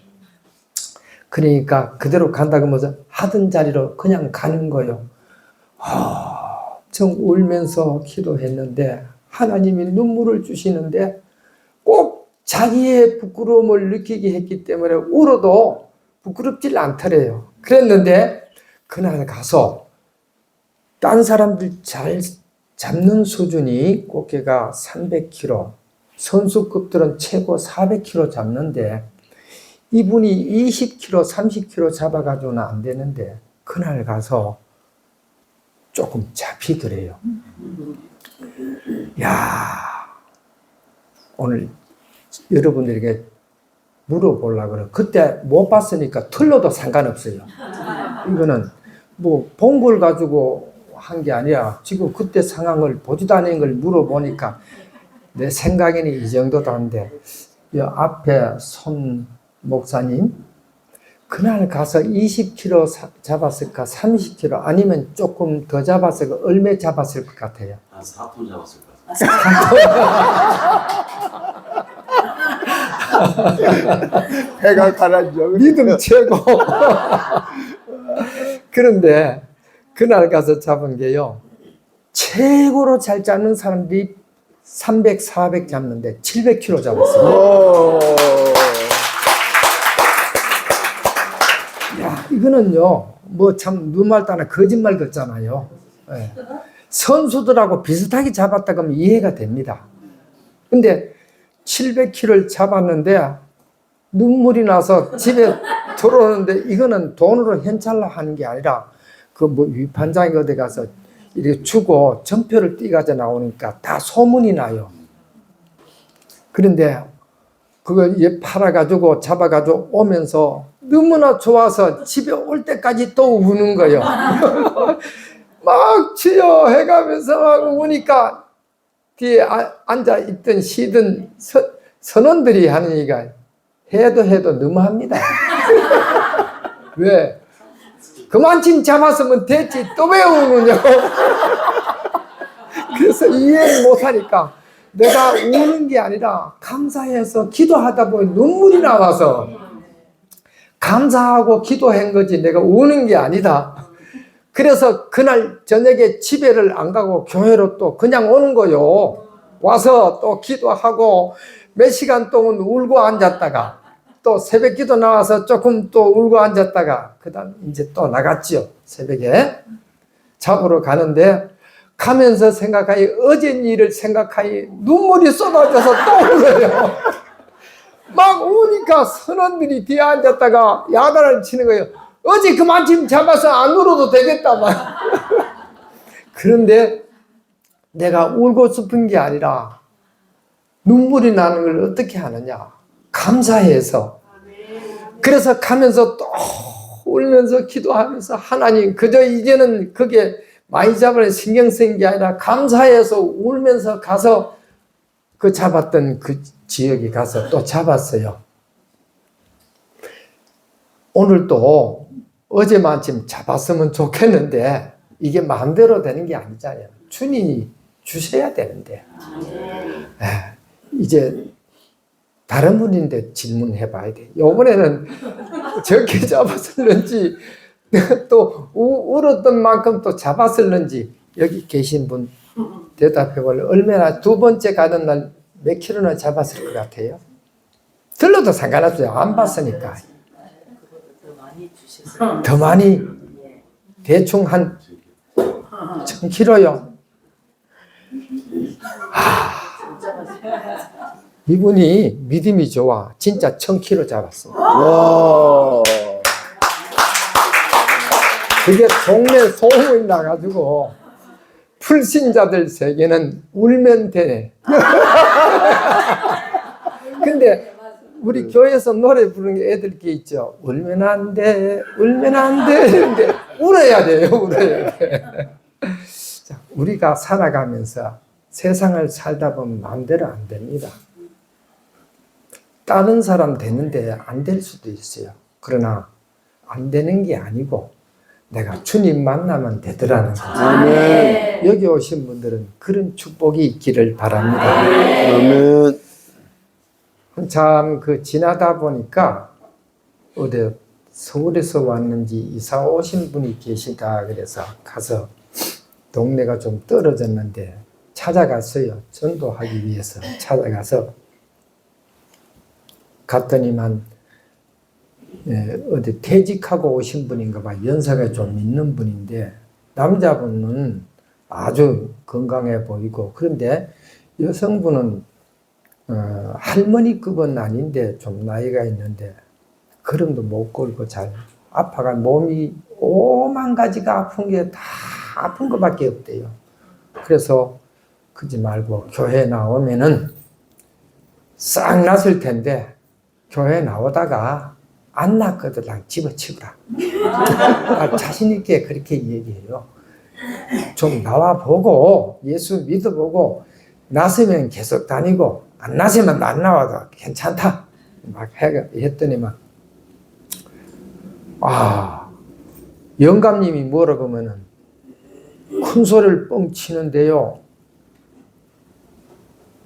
B: 그러니까 그대로 간다고 하면서 하던 자리로 그냥 가는 거요. 정 울면서 기도했는데 하나님이 눈물을 주시는데 꼭 자기의 부끄러움을 느끼게 했기 때문에 울어도 부끄럽질 않더래요. 그랬는데 그날 가서 딴 사람들 잘 잡는 수준이 꽃게가 300kg, 선수급들은 최고 400kg 잡는데 이분이 20kg, 30kg 잡아가지고는 안 되는데 그날 가서 조금 잡히더래요. 야, 오늘 여러분들에게 물어보려고 그래요. 그때 못 봤으니까 틀려도 상관없어요. 이거는 뭐 본 걸 가지고 한 게 아니라 지금 그때 상황을 보지도 않은 걸 물어보니까 내 생각에는 이 정도도 한데 이 앞에 손 목사님 그날 가서 20kg 잡았을까 30kg 아니면 조금 더 잡았을까 얼마 잡았을 것 같아요.
C: 한 4톤 잡았을 것 같아요.
A: 배가 가라앉죠.
B: 믿음 최고. 그런데 그날 가서 잡은 게요. 최고로 잘 잡는 사람들이 300, 400 잡는데 700kg 잡았어요. 야, 이거는요, 뭐 참 눈말 따나 거짓말 같잖아요. 네. 선수들하고 비슷하게 잡았다 그러면 이해가 됩니다. 근데 700kg를 잡았는데 눈물이 나서 집에 들어오는데 이거는 돈으로 현찰로 하는 게 아니라 그 뭐 위판장에 어디 가서 이렇게 주고 전표를 띄가져 나오니까 다 소문이 나요. 그런데 그걸 팔아가지고 잡아가지고 오면서 너무나 좋아서 집에 올 때까지 또 우는 거예요. 막 주여 해가면서 막 우니까 뒤에 앉아있던 쉬던 선원들이 하는 얘기가 해도 너무합니다. 왜? 그만큼 잡았으면 됐지 또 왜 우느냐고. 그래서 이해를 못하니까 내가 우는 게 아니라 감사해서 기도하다 보니 눈물이 나와서 감사하고 기도한 거지 내가 우는 게 아니다. 그래서 그날 저녁에 집에를 안 가고 교회로 또 그냥 오는 거요. 와서 또 기도하고 몇 시간 동안 울고 앉았다가 또 새벽 기도 나와서 조금 또 울고 앉았다가 그 다음 이제 또 나갔지요. 새벽에 잡으러 가는데 가면서 생각하니 어제 일을 생각하니 눈물이 쏟아져서 또 울어요. 막 우니까 선원들이 뒤에 앉았다가 야단을 치는 거예요. 어제 그만큼 잡아서 안 울어도 되겠다 말. 그런데 내가 울고 싶은 게 아니라 눈물이 나는 걸 어떻게 하느냐. 감사해서. 그래서 가면서 또 울면서 기도하면서 하나님 그저 이제는 그게 많이 잡으려 신경 쓴 게 아니라 감사해서 울면서 가서 그 잡았던 그 지역에 가서 또 잡았어요. 오늘 또 어제만큼 잡았으면 좋겠는데 이게 마음대로 되는 게 아니잖아요. 주님이 주셔야 되는데 이제 다른 분인데 질문해 봐야 돼. 요번에는 적게 잡았을는지 또 울었던 만큼 또 잡았을는지 여기 계신 분 대답해 볼래? 얼마나 두 번째 가는 날 몇 킬로나 잡았을 것 같아요? 들러도 상관없어요. 안 봤으니까.
C: 더 많이 주셨어요.
B: 더 많이
C: 예.
B: 대충 한 1000kg요. 이분이 믿음이 좋아. 진짜 1000kg 잡았어.
A: 와.
B: 그게 동네 소문이 나가지고 불신자들 세계는 울면 되네. 근데 우리 교회에서 노래 부르는 게 애들끼리 있죠. 울면 안 돼, 울면 안 돼. 근데 울어야 돼요, 울어야 돼. 자, 우리가 살아가면서 세상을 살다 보면 마음대로 안 됩니다. 다른 사람 되는데 안 될 수도 있어요. 그러나 안 되는 게 아니고 내가 주님 만나면 되더라는 거죠.
A: 아멘.
B: 여기 오신 분들은 그런 축복이 있기를 바랍니다.
A: 아멘.
B: 참 지나다 보니까 어디 서울에서 왔는지 이사 오신 분이 계시다 그래서 가서 동네가 좀 떨어졌는데 찾아갔어요. 전도하기 위해서 찾아가서 갔더니만 어디 퇴직하고 오신 분인가 봐. 연세가 좀 있는 분인데 남자분은 아주 건강해 보이고 그런데 여성분은 할머니급은 아닌데 좀 나이가 있는데 걸음도 못 걸고 잘 아파가 몸이 오만 가지가 아픈 게 다 아픈 것밖에 없대요. 그래서 그러지 말고 교회 나오면은 싹 났을 텐데 교회 나오다가 안 낫거든 집어치우라. 자신 있게 그렇게 얘기해요. 좀 나와보고 예수 믿어보고 나서면 계속 다니고 안 나서면 안 나와도 괜찮다. 막 했더니만 영감님이 뭐라고 하면은 큰 소리를 뻥 치는데요.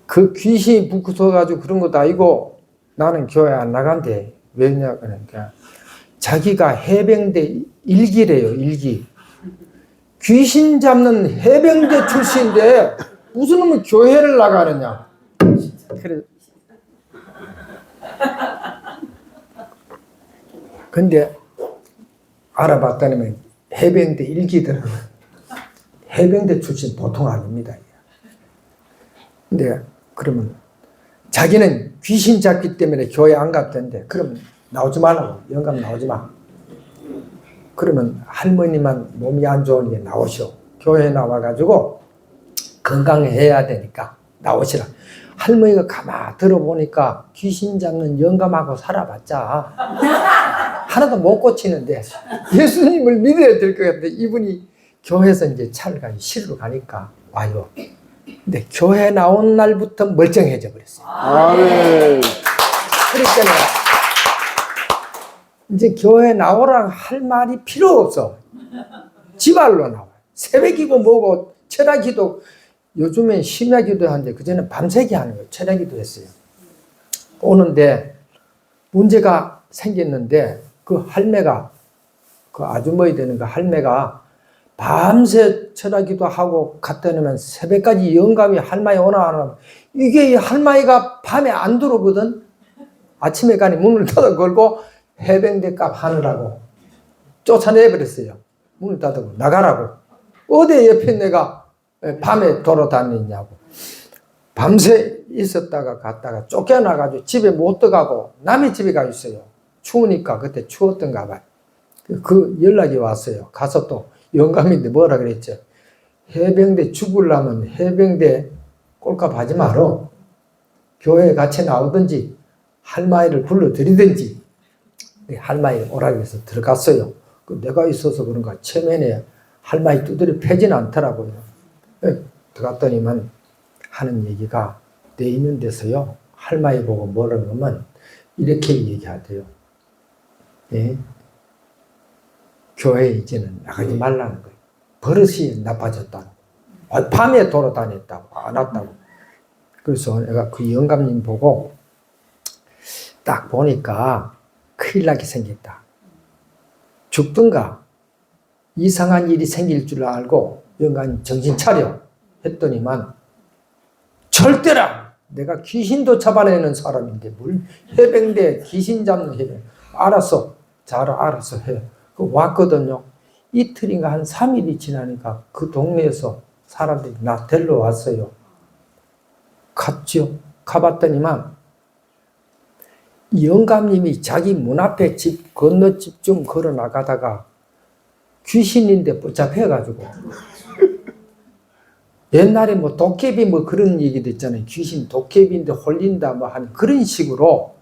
B: 그 귀신이 붙어가지고 그런 것도 아니고 나는 교회 안 나간대. 왜냐 그러니까 자기가 해병대 일기래요. 일기. 귀신 잡는 해병대 출신인데 무슨 놈은 교회를 나가느냐. 그래. 근데 알아봤더니 해병대 일기들은 해병대 출신 보통 아닙니다. 근데 그러면 자기는 귀신 잡기 때문에 교회 안 갔던데 그러면 나오지 말라고. 영감 나오지 마. 그러면 할머니만 몸이 안 좋으니 나오시오. 교회 나와가지고 건강해야 되니까 나오시라. 할머니가 가만 들어보니까 귀신 잡는 영감하고 살아봤자 하나도 못 고치는데 예수님을 믿어야 될 것 같은데 이분이 교회에서 이제 차를 가니 시로 가니까 와요. 근데 교회 나온 날부터 멀쩡해져 버렸어요.
A: 아멘.
B: 그러니까 이제 교회 나오라 할 말이 필요 없어. 지발로 나와. 새벽이고 뭐고 철야기도 요즘엔 심야기도 하는데 그전에 밤새기 하는 거예요. 철야기도 했어요. 오는데 문제가 생겼는데 그 할매가 그 아주머니 되는 그 할매가 밤새 철야기도 하고 갔다 오면 새벽까지 영감이 할머니 오나 안 오나 이게 이 할머니가 밤에 안 들어오거든. 아침에 가니 문을 닫아 걸고 해병대 값 하느라고 쫓아내버렸어요. 문을 닫고 나가라고. 어디 옆에 내가 밤에 돌아다니냐고. 밤새 있었다가 갔다가 쫓겨나가지고 집에 못 들어가고 남의 집에 가 있어요. 추우니까 그때 추웠던가 봐요. 그 연락이 왔어요. 가서 또 영감인데 뭐라 그랬죠. 해병대 죽으려면 해병대 꼴값 하지 말어. 교회에 같이 나오든지 할머니를 불러들이든지. 할머니 오라고 해서 들어갔어요. 내가 있어서 그런가 체면에 할머니 두드려 패지는 않더라고요. 들어갔더니만 하는 얘기가 내 있는 데서요. 할머니 보고 뭐라고 하면 이렇게 얘기하대요. 예? 교회에 이제는 나가지 말라는 거예요. 버릇이 나빠졌다고. 밤에 돌아다녔다고. 안 왔다고. 그래서 내가 그 영감님 보고 딱 보니까 큰일 나게 생겼다. 죽든가 이상한 일이 생길 줄 알고 영감이 정신 차려 했더니만 절대라! 내가 귀신도 잡아내는 사람인데 물 해병대 귀신 잡는 해병 알았어. 잘 알아서 해. 왔거든요. 이틀인가 한 3일이 지나니까 그 동네에서 사람들이 나 데리러 왔어요. 갔죠. 가봤더니만 영감님이 자기 문 앞에 집 건너집 좀 걸어 나가다가 귀신인데 붙잡혀가지고 옛날에 뭐 도깨비 뭐 그런 얘기도 있잖아요. 귀신 도깨비인데 홀린다 뭐 하는 그런 식으로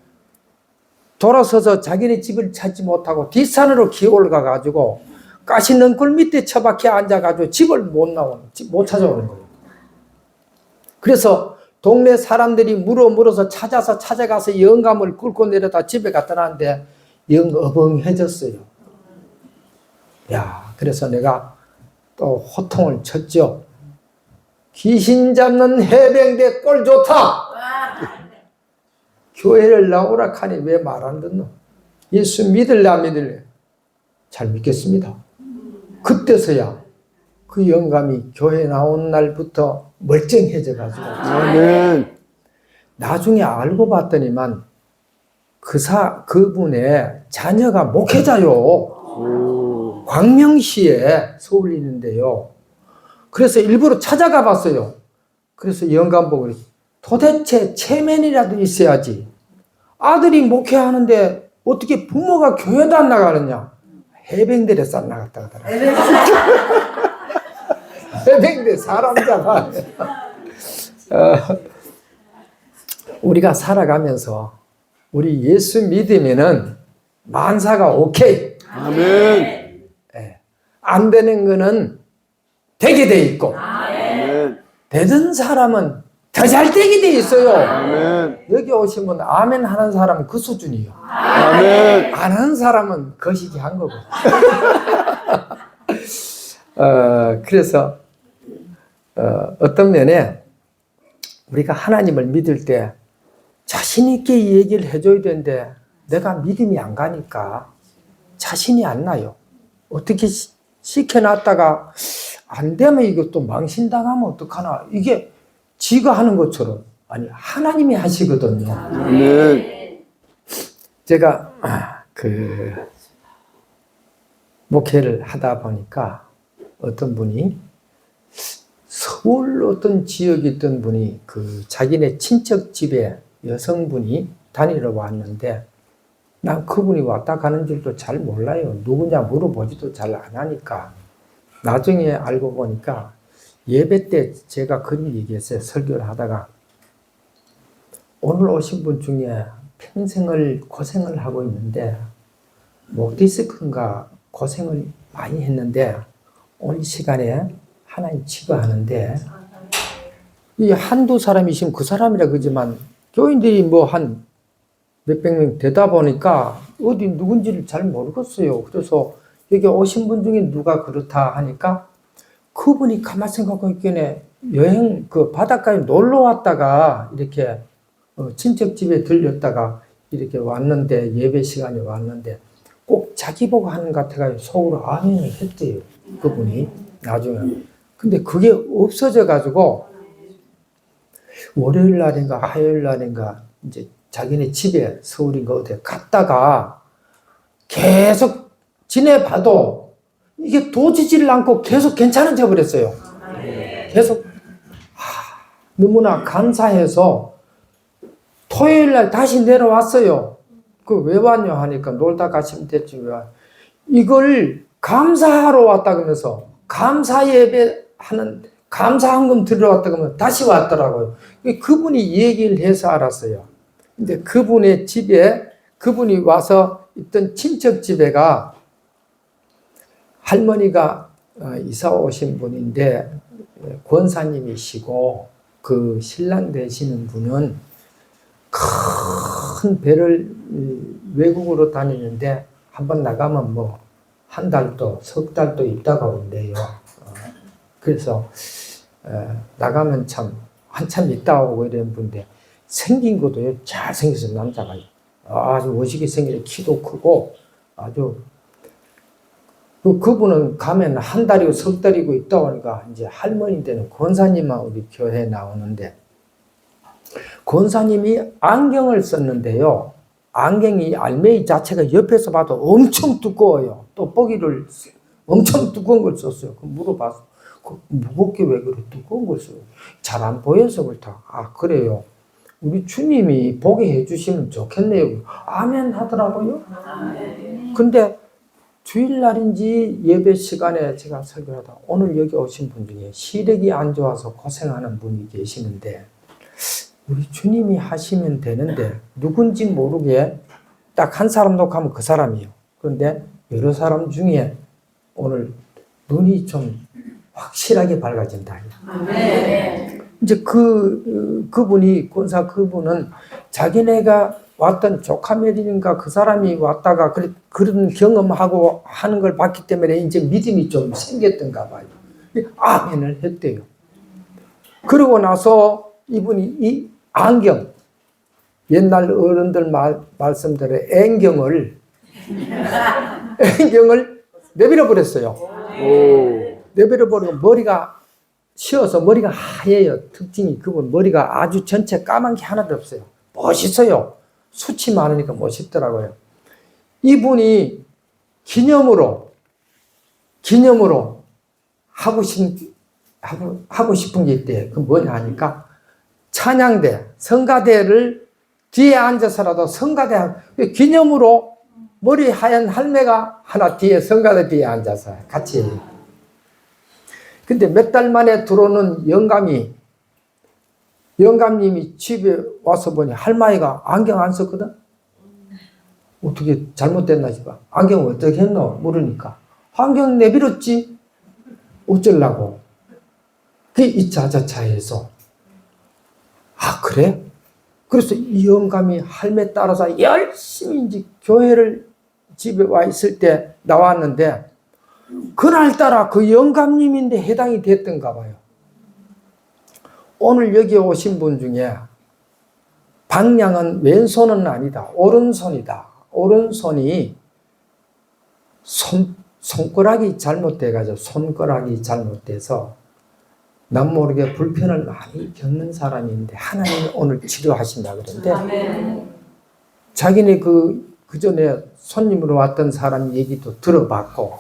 B: 돌아서서 자기네 집을 찾지 못하고 뒷산으로 기어 올라가가지고 가시는 굴 밑에 처박혀 앉아가지고 집을 못 찾아오는 거예요. 그래서 동네 사람들이 물어서 찾아가서 영감을 끌고 내려다 집에 갖다 놨는데 영 어벙해졌어요. 야, 그래서 내가 또 호통을 쳤죠. 귀신 잡는 해병대 꼴 좋다. 교회를 나오라 하니 왜 말 안 듣노? 예수 믿을래 안 믿을래? 잘 믿겠습니다. 그때서야 그 영감이 교회 나온 날부터 멀쩡해져가지고
A: 아멘.
B: 나중에 알고 봤더니만 그분의 자녀가 목회자요. 광명시에 서울 있는데요. 그래서 일부러 찾아가 봤어요. 그래서 영감 보고 도대체 체면이라도 있어야지. 아들이 목회하는데 어떻게 부모가 교회도 안 나가느냐. 해병대에 쌀 나갔다 하더라고요. 해병대 사람 잡아. 우리가 살아가면서 우리 예수 믿으면은 만사가 오케이.
A: 아멘.
B: 안 되는 거는 되게 돼 있고
A: 아멘.
B: 되던 사람은 더 잘 되게 돼 있어요.
A: 아멘.
B: 여기 오시면 아멘 하는 사람은 그 수준이에요.
A: 아멘.
B: 안 하는 사람은 거시기 한 거고. 그래서 어떤 면에 우리가 하나님을 믿을 때 자신 있게 이 얘기를 해줘야 되는데 내가 믿음이 안 가니까 자신이 안 나요. 어떻게 시켜놨다가 안 되면 이것도 망신당하면 어떡하나. 이게 지가 하는 것처럼 아니 하나님이 하시거든요.
A: 아멘.
B: 제가 목회를 하다 보니까 어떤 분이 서울 어떤 지역에 있던 분이 자기네 친척 집에 여성분이 다니러 왔는데 난 그분이 왔다 가는 줄도 잘 몰라요. 누구냐 물어보지도 잘 안 하니까 나중에 알고 보니까 예배 때 제가 그런 얘기했어요. 설교를 하다가 오늘 오신 분 중에 평생을 고생을 하고 있는데 목 디스크인가 고생을 많이 했는데 오늘 시간에 하나님 치료하는데 이 한두 사람이시면 그 사람이라 그러지만 교인들이 뭐 한 몇백 명 되다 보니까 어디 누군지를 잘 모르겠어요. 그래서 여기 오신 분 중에 누가 그렇다 하니까 그분이 가만히 생각하고 있겠네. 여행 바닷가에 놀러 왔다가 이렇게 친척 집에 들렸다가 이렇게 왔는데 예배 시간에 왔는데 꼭 자기 보고 하는 것 같아가지고 속으로 아멘을 했대요. 그분이 나중에. 근데 그게 없어져 가지고 월요일 날인가 화요일 날인가 이제 자기네 집에 서울인가 어디 갔다가 계속 지내봐도 이게 도지지를 않고 계속 괜찮아져 버렸어요. 계속 너무나 감사해서 토요일 날 다시 내려왔어요. 왜 왔냐 하니까 놀다 가시면 됐지 왜. 이걸 감사하러 왔다 그러면서 감사 예배하는 감사한금 들어왔다 그러면 다시 왔더라고요. 그분이 이 얘기를 해서 알았어요. 근데 그분의 집에 그분이 와서 있던 친척 집에가 할머니가 이사 오신 분인데 권사님이시고 그 신랑 되시는 분은 큰 배를 외국으로 다니는데 한번 나가면 뭐 한 달도 석 달도 있다가 온대요. 그래서 나가면 참 한참 있다 오고 이런 분인데 생긴 것도 잘생겨서 남자가 아주 멋있게 생긴 키도 크고 아주 그분은 가면 한 달이고 석 달이고 있다 보니까 이제 할머니 되는 권사님만 우리 교회에 나오는데 권사님이 안경을 썼는데요. 안경이 알맹이 자체가 옆에서 봐도 엄청 두꺼워요. 또 보기를 엄청 두꺼운 걸 썼어요. 그 물어봐서 무겁게 왜 그래 두꺼운 걸 써요? 잘 안 보여서 그렇다. 아 그래요. 우리 주님이 보게 해주시면 좋겠네요. 아멘 하더라고요. 근데 주일날인지 예배 시간에 제가 설교하다 오늘 여기 오신 분 중에 시력이 안 좋아서 고생하는 분이 계시는데 우리 주님이 하시면 되는데 누군지 모르게 딱 한 사람도 가면 그 사람이에요. 그런데 여러 사람 중에 오늘 눈이 좀 확실하게 밝아진다. 이제 그분이 권사 그분은 자기네가 왔던 조카멜인가 그 사람이 왔다가 그런 경험하고 하는 걸 봤기 때문에 이제 믿음이 좀 생겼던가 봐요. 아멘을 했대요. 그러고 나서 이분이 이 안경, 옛날 어른들 말씀대로 앵경을 내버려 버렸어요. 내버려 버리고 머리가 쉬어서 머리가 하얘요. 특징이 그분 머리가 아주 전체 까만 게 하나도 없어요. 멋있어요. 숱이 많으니까 멋있더라고요. 이분이 기념으로 하고 싶은 게 있대요. 그 뭐냐 하니까 찬양대, 성가대를 뒤에 앉아서라도 성가대 기념으로 머리 하얀 할매가 하나 뒤에 성가대 뒤에 앉아서 같이 해요. 근데 몇 달 만에 들어오는 영감님이 집에 와서 보니 할머니가 안경 안 썼거든? 어떻게 잘못됐나 싶어. 안경 어떻게 했노? 물으니까. 안경 내밀었지? 어쩌려고. 그게 이 자자차에서. 아, 그래? 그래서 이 영감이 할매 따라서 열심히 이제 교회를 집에 와 있을 때 나왔는데 그날따라 그 영감님인데 해당이 됐던가 봐요. 오늘 여기 오신 분 중에 방향은 왼손은 아니다. 오른손이다. 오른손이 손가락이 잘못돼가지고 손가락이 잘못돼서 남 모르게 불편을 많이 겪는 사람인데 하나님이 오늘 치료하신다 그러는데 자기네 그 전에 손님으로 왔던 사람 얘기도 들어봤고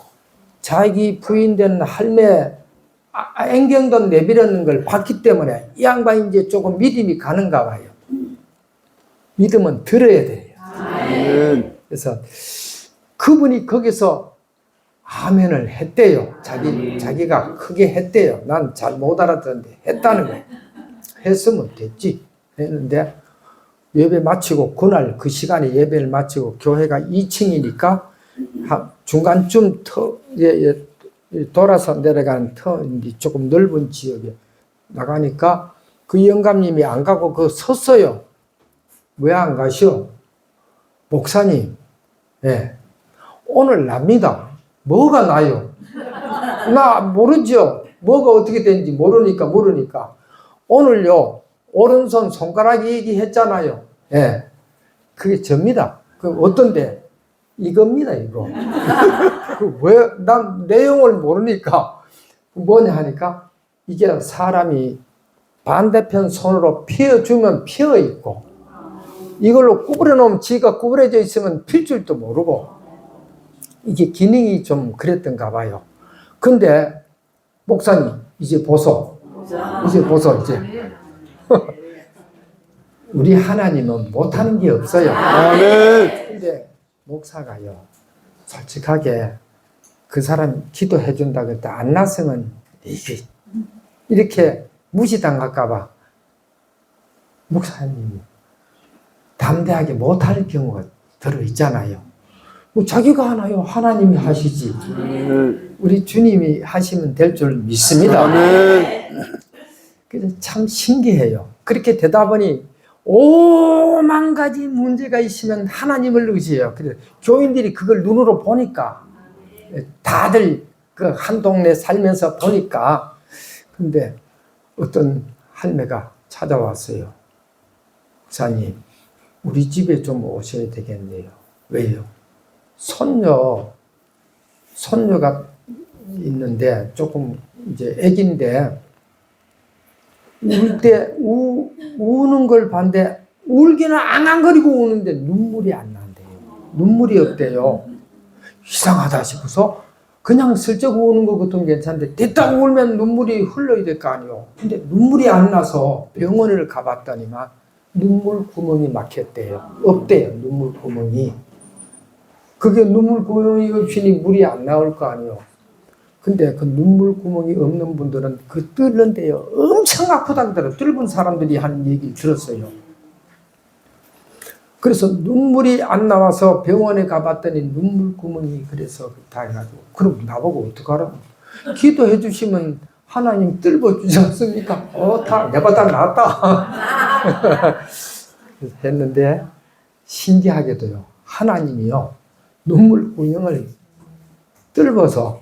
B: 자기 부인된 할매 앵경도 내밀었는 걸 봤기 때문에 이 양반이 이제 조금 믿음이 가는가 봐요. 믿음은 들어야 돼요. 그래서 그분이 거기서 아멘을 했대요. 자기가 크게 했대요. 난 잘 못 알아듣는데 했다는 거예요. 했으면 됐지. 했는데 예배 마치고 그날 그 시간에 예배를 마치고 교회가 2층이니까 중간쯤 돌아서 내려가는 터인데 조금 넓은 지역에 나가니까 그 영감님이 안 가고 그 섰어요. 왜 안 가시오? 목사님, 네. 오늘 납니다. 뭐가 나요? 나 모르죠. 뭐가 어떻게 되는지 모르니까 오늘요 오른손 손가락 얘기했잖아요. 예, 그게 접니다. 그 어떤데? 이겁니다, 이거. 왜, 난 내용을 모르니까 뭐냐 하니까 이게 사람이 반대편 손으로 피어주면 피어있고 이걸로 구부려 놓으면 지가 구부려져 있으면 필 줄도 모르고 이게 기능이 좀 그랬던가 봐요. 근데 목사님 이제 보소. 이제 우리 하나님은 못하는 게 없어요.
A: 아멘.
B: 근데 목사가요 솔직하게 그 사람 기도해 준다 그럴 때 안 났으면 이게 이렇게 무시당할까 봐 목사님이 담대하게 못할 경우가 들어있잖아요. 뭐 자기가 하나요? 하나님이 하시지. 우리 주님이 하시면 될 줄 믿습니다. 그래서 참 신기해요. 그렇게 되다 보니 5만 가지 문제가 있으면 하나님을 의지해요. 그래서 교인들이 그걸 눈으로 보니까 다들 그 한 동네 살면서 보니까 근데 어떤 할매가 찾아왔어요. 목사님, 우리 집에 좀 오셔야 되겠네요. 왜요? 손녀가 있는데 조금 이제 애기인데 우는 걸 봤는데 울기는 앙앙거리고 우는데 눈물이 안 난대요. 눈물이 없대요. 이상하다 싶어서 그냥 슬쩍 우는 거 같으면 괜찮은데 됐다고 울면 눈물이 흘러야 될 거 아니에요. 근데 눈물이 안 나서 병원을 가봤더니만 눈물 구멍이 막혔대요. 없대요. 눈물 구멍이. 그게 눈물 구멍이 없으니 물이 안 나올 거 아니에요. 근데 그 눈물 구멍이 없는 분들은 그 뚫는데요. 엄청 아프다고 들어요. 뚫은 사람들이 하는 얘기를 들었어요. 그래서 눈물이 안 나와서 병원에 가봤더니 눈물 구멍이 그래서 다 해가지고 그럼 나보고 어떡하라고 기도해 주시면 하나님 뚫어 주지 않습니까? 내가 다 나았다. 그래서 했는데 신기하게도요. 하나님이요. 눈물 구멍을 뚫어서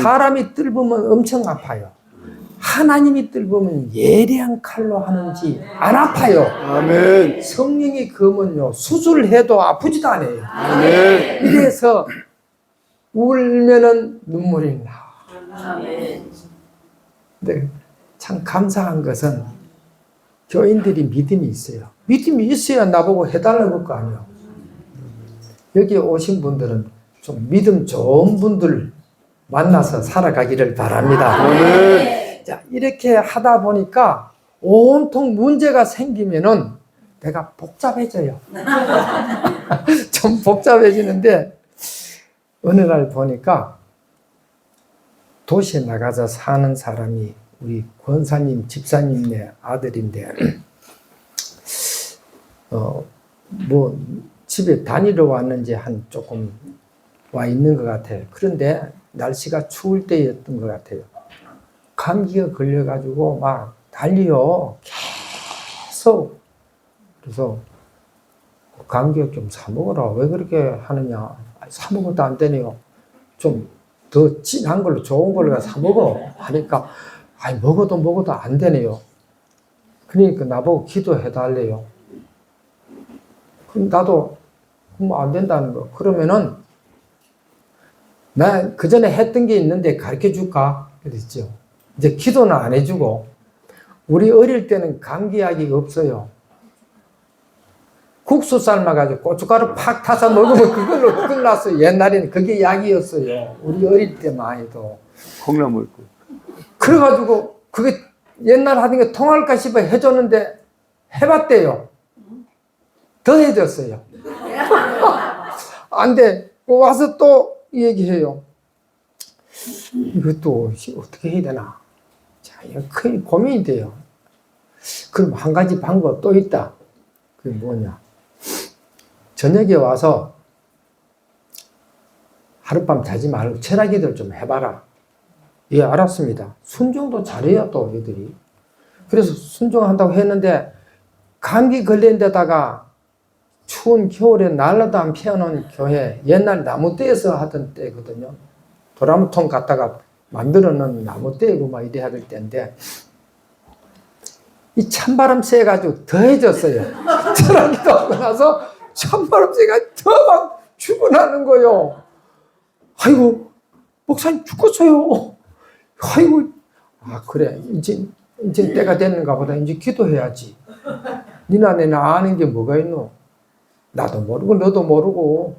B: 사람이 뚫으면 엄청 아파요. 하나님이 뚫으면 예리한 칼로 하는지 안 아파요.
A: 아멘.
B: 성령이 그으면요 수술해도 아프지도 않아요.
A: 아멘.
B: 이래서 울면은 눈물이 나와. 근데 참 감사한 것은 교인들이 믿음이 있어요. 믿음이 있어야 나보고 해달라고 할 거 아니에요. 여기 오신 분들은 좀 믿음 좋은 분들 만나서 살아가기를 바랍니다.
A: 아멘.
B: 자, 이렇게 하다 보니까 온통 문제가 생기면은 내가 복잡해져요. 좀 복잡해지는데 어느 날 보니까 도시에 나가서 사는 사람이 우리 권사님 집사님네 아들인데 뭐 집에 다니러 왔는지 한 조금 와 있는 것 같아요. 그런데 날씨가 추울 때였던 것 같아요. 감기가 걸려가지고 막 달려 계속. 그래서 감기약 좀 사 먹어라. 왜 그렇게 하느냐? 사 먹어도 안 되네요. 좀 더 진한 걸로 좋은 걸로 사 먹어 하니까 먹어도 안 되네요. 그러니까 나보고 기도해 달래요. 그럼 나도 뭐 안 된다는 거. 그러면은 나 그 전에 했던 게 있는데 가르쳐 줄까? 그랬죠. 이제 기도는 안 해주고 우리 어릴 때는 감기약이 없어요. 국수 삶아가지고 고춧가루 팍 타서 먹으면 그걸로 끝났어요. 옛날에는 그게 약이었어요. 우리 어릴 때만 해도.
A: 콩나물.
B: 그래가지고 그게 옛날 하던 게 통할까 싶어 해줬는데 해봤대요. 더 해줬어요. 안 돼. 와서 또 얘기해요. 이것도 어떻게 해야 되나? 자, 큰 고민이 돼요. 그럼 한 가지 방법 또 있다. 그게 뭐냐? 저녁에 와서 하룻밤 자지 말고 철학기도를 좀 해봐라. 예, 알았습니다. 순종도 잘해요, 또 애들이. 그래서 순종한다고 했는데 감기 걸린 데다가 추운 겨울에 난로도 안 피워놓은 교회, 옛날 나무떼에서 하던 때거든요. 도라무통 갖다가 만들어 놓은 나무떼고 막 이래 하던 때인데 이 찬바람 쐬가지고 더해졌어요. 철학기도 하고 나서 찬바람 쐬가 더 막 죽어나는 거요. 아이고, 목사님 죽었어요. 아이고, 그래. 이제 때가 됐는가 보다. 이제 기도해야지. 니나 내나 아는 게 뭐가 있노? 나도 모르고 너도 모르고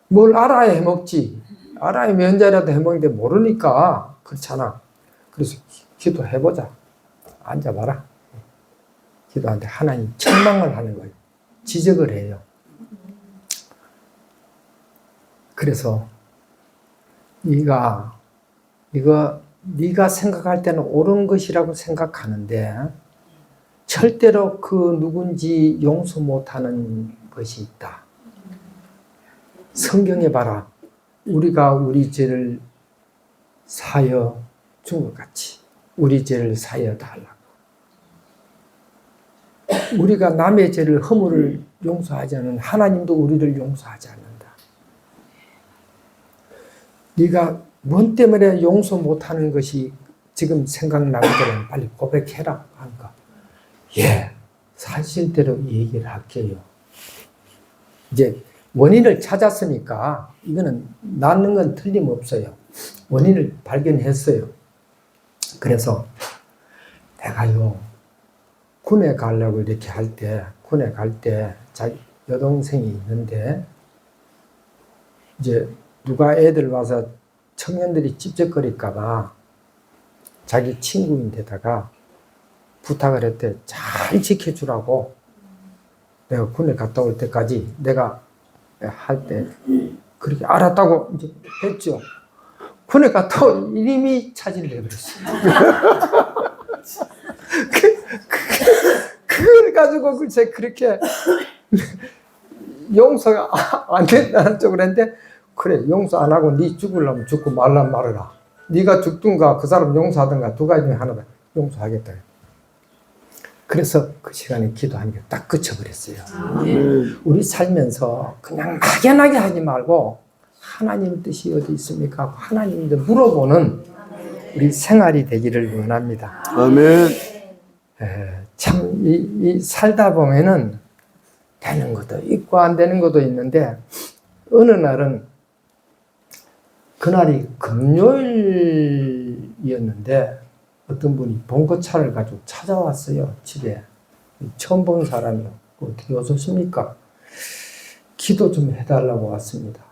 B: 뭘 알아야 해먹지. 알아야 면제라도 해먹는데 모르니까 그렇잖아. 그래서 기도해보자. 앉아봐라. 기도하는데 하나님 책망을 하는 거예요. 지적을 해요. 그래서 네가 생각할 때는 옳은 것이라고 생각하는데 절대로 그 누군지 용서 못하는 것이 있다. 성경에 봐라. 우리가 우리 죄를 사여 준 것 같이 우리 죄를 사여 달라고. 우리가 남의 죄를 허물을 용서하지 않는 하나님도 우리를 용서하지 않는다. 네가 뭔 때문에 용서 못하는 것이 지금 생각나거든 빨리 고백해라. 하니까 예, 사실대로 얘기를 할게요. 이제 원인을 찾았으니까 이거는 낫는 건 틀림없어요. 원인을 발견했어요. 그래서 내가요, 군에 가려고 이렇게 할 때, 군에 갈 때 자기 여동생이 있는데, 이제 누가 애들 와서 청년들이 찝쩍거릴까봐 자기 친구인데다가 부탁을 했대. 잘 지켜주라고. 내가 군에 갔다 올 때까지 내가 할 때 그렇게 알았다고 이제 했죠. 군에 갔다 온 이름이 차지를 해버렸어요. 그걸 가지고 글쎄 그렇게 용서가 안 된다는 쪽으로 했는데, 그래 용서 안 하고 네 죽으려면 죽고 말라면 말아라. 네가 죽든가 그 사람 용서하든가 두 가지 중에 하나다. 용서하겠다. 그래서 그 시간에 기도한 게 딱 그쳐버렸어요. 우리 살면서 그냥 막연하게 하지 말고 하나님 뜻이 어디 있습니까? 하나님도 물어보는 우리 생활이 되기를 원합니다.
A: 아멘.
B: 참 이 살다 보면은 되는 것도 있고 안 되는 것도 있는데, 어느 날은 그날이 금요일이었는데 어떤 분이 봉고차를 가지고 찾아왔어요. 집에. 처음 본 사람이요. 어떻게 오셨습니까? 기도 좀 해달라고 왔습니다.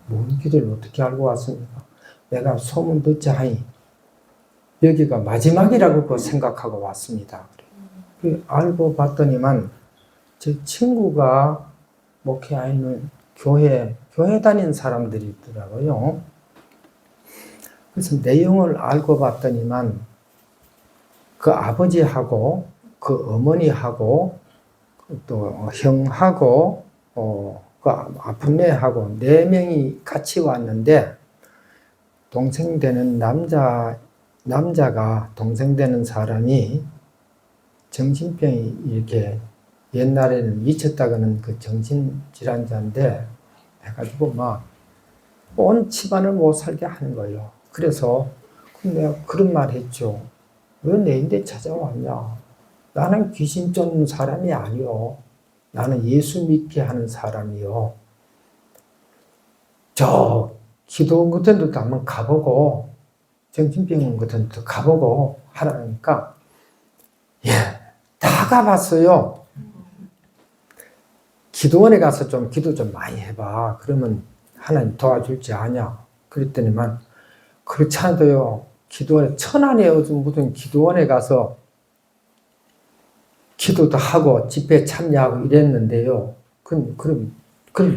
B: 뭔 기도를 어떻게 알고 왔습니까? 내가 소문 듣자 하니 여기가 마지막이라고 생각하고 왔습니다. 그래. 알고 봤더니만 제 친구가 목회하는 교회 다닌 사람들이 있더라고요. 그래서 내용을 알고 봤더니만 그 아버지하고 그 어머니하고 또 형하고 그 아픈 애하고 4명이 같이 왔는데, 동생 되는 남자가 동생 되는 사람이 정신병이 이렇게 옛날에는 미쳤다가는 그 정신질환자인데 해가지고 막 온 집안을 못 살게 하는 거예요. 그래서 내가 그런 말 했죠. 왜 내인데 찾아왔냐? 나는 귀신 쫓는 사람이 아니요. 나는 예수 믿게 하는 사람이요. 저 기도 같은 데도 한번 가보고 정신병원 같은 데도 가보고 하라니까, 예, 다 가봤어요. 기도원에 가서 좀 기도 좀 많이 해봐. 그러면 하나님 도와줄지 아냐. 그랬더니만 그렇지 않아도요. 기도원에 천안에 무슨 기도원에 가서 기도도 하고 집회 참여하고 이랬는데요. 그럼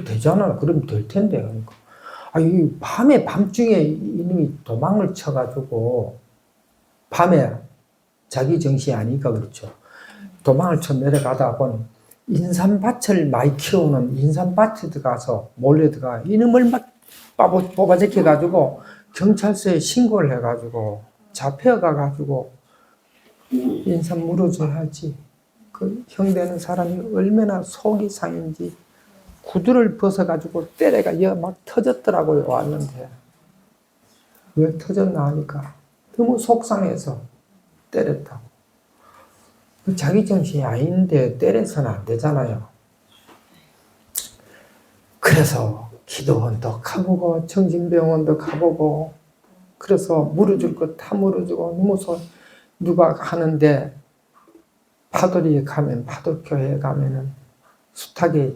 B: 되잖아. 그럼 될 텐데. 그러니까. 이 밤중에 이놈이 도망을 쳐가지고, 밤에 자기 정신이 아니니까 그렇죠. 도망을 쳐 내려가다 보니 인삼밭을 많이 키우는 인삼밭에 들어가서 몰래 들어가 이놈을 막 뽑아제껴가지고 경찰서에 신고를 해가지고 잡혀가가지고 인삼 물어줘야지. 그 형되는 사람이 얼마나 속이 상인지 구두를 벗어가지고 때려가 막 터졌더라고요. 왔는데 왜 터졌나 하니까 너무 속상해서 때렸다고. 자기 정신이 아닌데 때려서는 안 되잖아요. 그래서 기도원도 가보고 정신병원도 가보고, 그래서 물어줄 거 다 물어주고, 누가 하는데 파도리에 가면, 파도교회에 가면은 숱하게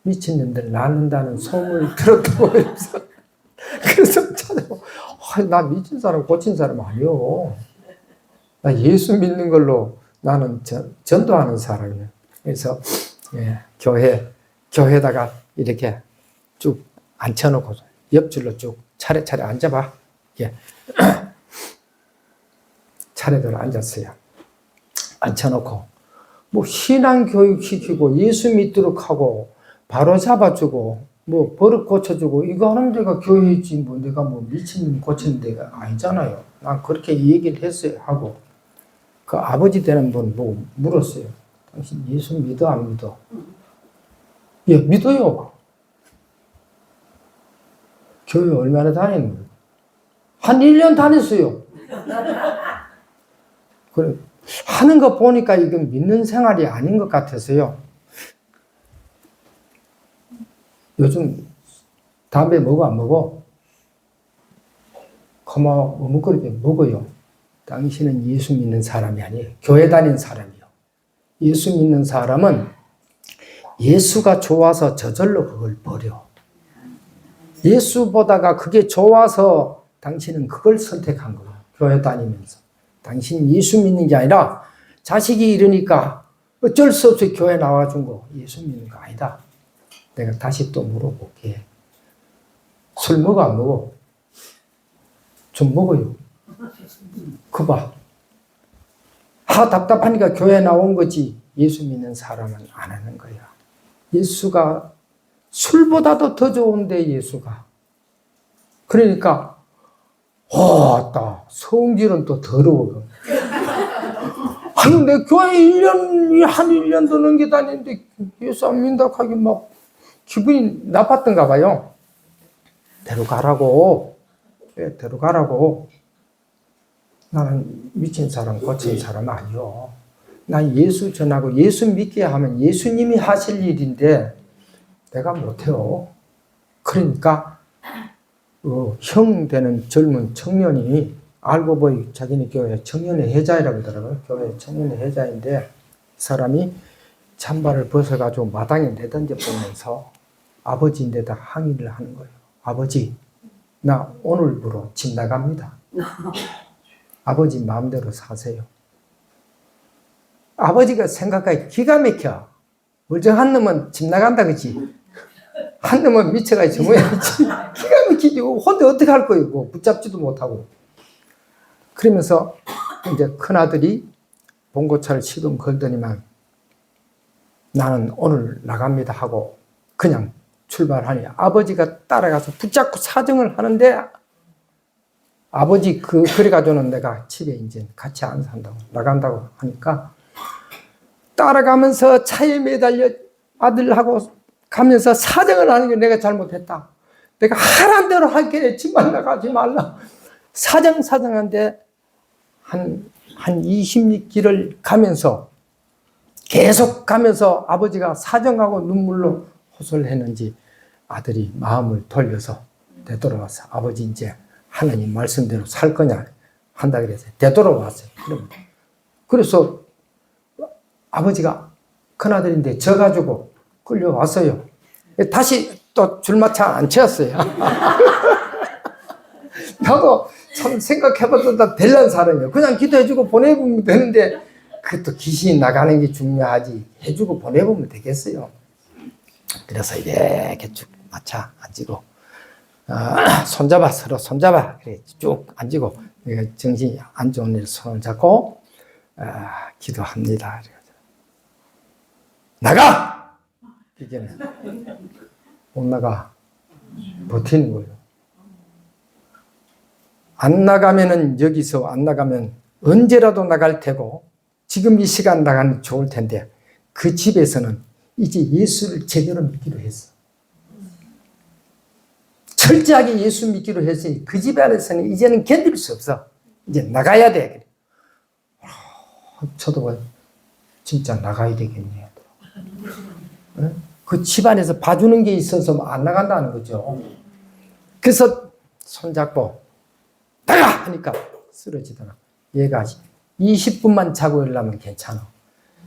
B: 미친놈들 낳는다는 소문을 들었다고 해서 그래서 찾아보고, 나 미친 사람 고친 사람 아니요. 나 예수 믿는 걸로 나는 전도하는 사람이에요. 그래서 예, 교회에다가 이렇게 쭉 앉혀놓고 옆줄로 쭉 차례차례 앉아봐. 예. 차례대로 앉았어요. 앉혀놓고 뭐 신앙 교육 시키고 예수 믿도록 하고 바로 잡아주고 뭐 버릇 고쳐주고 이거 하는 데가 교회지, 뭐 내가 뭐 미친놈 고치는 데가 아니잖아요. 난 그렇게 얘기를 했어요. 하고 그 아버지 되는 분 보고 물었어요. 당신 예수 믿어 안 믿어? 예, 믿어요. 교회 얼마나 다녔는데? 한 1년 다녔어요. 그래, 하는 거 보니까 이건 믿는 생활이 아닌 것 같아서요. 요즘 담배 먹어 안 먹어? 고마워 머뭇거리게 먹어요. 당신은 예수 믿는 사람이 아니에요. 교회 다니는 사람이요. 예수 믿는 사람은 예수가 좋아서 저절로 그걸 버려. 예수 보다가 그게 좋아서 당신은 그걸 선택한 거예요. 교회 다니면서. 당신이 예수 믿는 게 아니라 자식이 이러니까 어쩔 수 없이 교회 나와준 거 예수 믿는 거 아니다. 내가 다시 또 물어볼게. 술 먹어 안 먹어? 좀 먹어요. 그 봐. 답답하니까 교회 나온 거지. 예수 믿는 사람은 안 하는 거야. 예수가 술보다도 더 좋은데 예수가. 그러니까 왔다. 성질은 또 더러워. 아니 내 교회 1년도 넘게 다니는데 예수 안 믿는다 하기 막 기분이 나빴던가 봐요. 데려가라고. 왜 데려가라고. 나는 미친 사람, 고친 사람 아니요. 난 예수 전하고 예수 믿게 하면 예수님이 하실 일인데 내가 못해요. 그러니까 형 되는 젊은 청년이 알고 보니 자기네 교회 청년의 해자이라고 하더라고요. 교회 청년의 해자인데 사람이 잠바를 벗어가지고 마당에 내던져 보면서 아버지인데다 항의를 하는 거예요. 아버지, 나 오늘부로 집 나갑니다. 아버지 마음대로 사세요. 아버지가 생각하기 기가 막혀. 멀쩡한 놈은 집 나간다 그치? 한 놈은 미쳐가지고 저모야지. 기가 막히지. 혼자 어떻게 할 거예요? 뭐 붙잡지도 못하고. 그러면서 이제 큰아들이 봉고차를 시동 걸더니만 나는 오늘 나갑니다 하고 그냥 출발하니 아버지가 따라가서 붙잡고 사정을 하는데 아버지 그래가지고는 내가 집에 이제 같이 안 산다고 나간다고 하니까 따라가면서 차에 매달려 아들하고 가면서 사정을 하는 게 내가 잘못했다. 내가 하란 대로 할게. 집만 나가지 말라. 사정한데 한 20리길을 가면서 계속 가면서 아버지가 사정하고 눈물로 호소했는지 아들이 마음을 돌려서 되돌아왔어. 아버지 이제 하나님 말씀대로 살 거냐 한다 그래서 되돌아왔어요. 그래서 아버지가 큰아들인데 져가지고 끌려왔어요. 다시 또 줄마차 안 채웠어요. 나도 참 생각해봤다 별난 사람이에요. 그냥 기도해주고 보내보면 되는데 그것도 귀신이 나가는 게 중요하지. 해주고 보내보면 되겠어요. 그래서 이렇게 쭉 마차 앉고 손잡아 서로 손잡아 그래 쭉 앉고 정신이 안 좋은 일 손을 잡고 기도합니다. 나가! 이제는 못 나가. 버티는 거예요. 안 나가면은 여기서 안 나가면 언제라도 나갈 테고 지금 이 시간 나가면 좋을 텐데 그 집에서는 이제 예수를 제대로 믿기로 했어. 철저하게 예수 믿기로 했으니 그 집 안에서는 이제는 견딜 수 없어. 이제 나가야 돼. 저도 진짜 나가야 되겠네요. 그 집안에서 봐주는 게 있어서 안 나간다는 거죠. 그래서 손잡고 나가! 하니까 쓰러지더라. 얘가 20분만 자고 일어나면 괜찮아.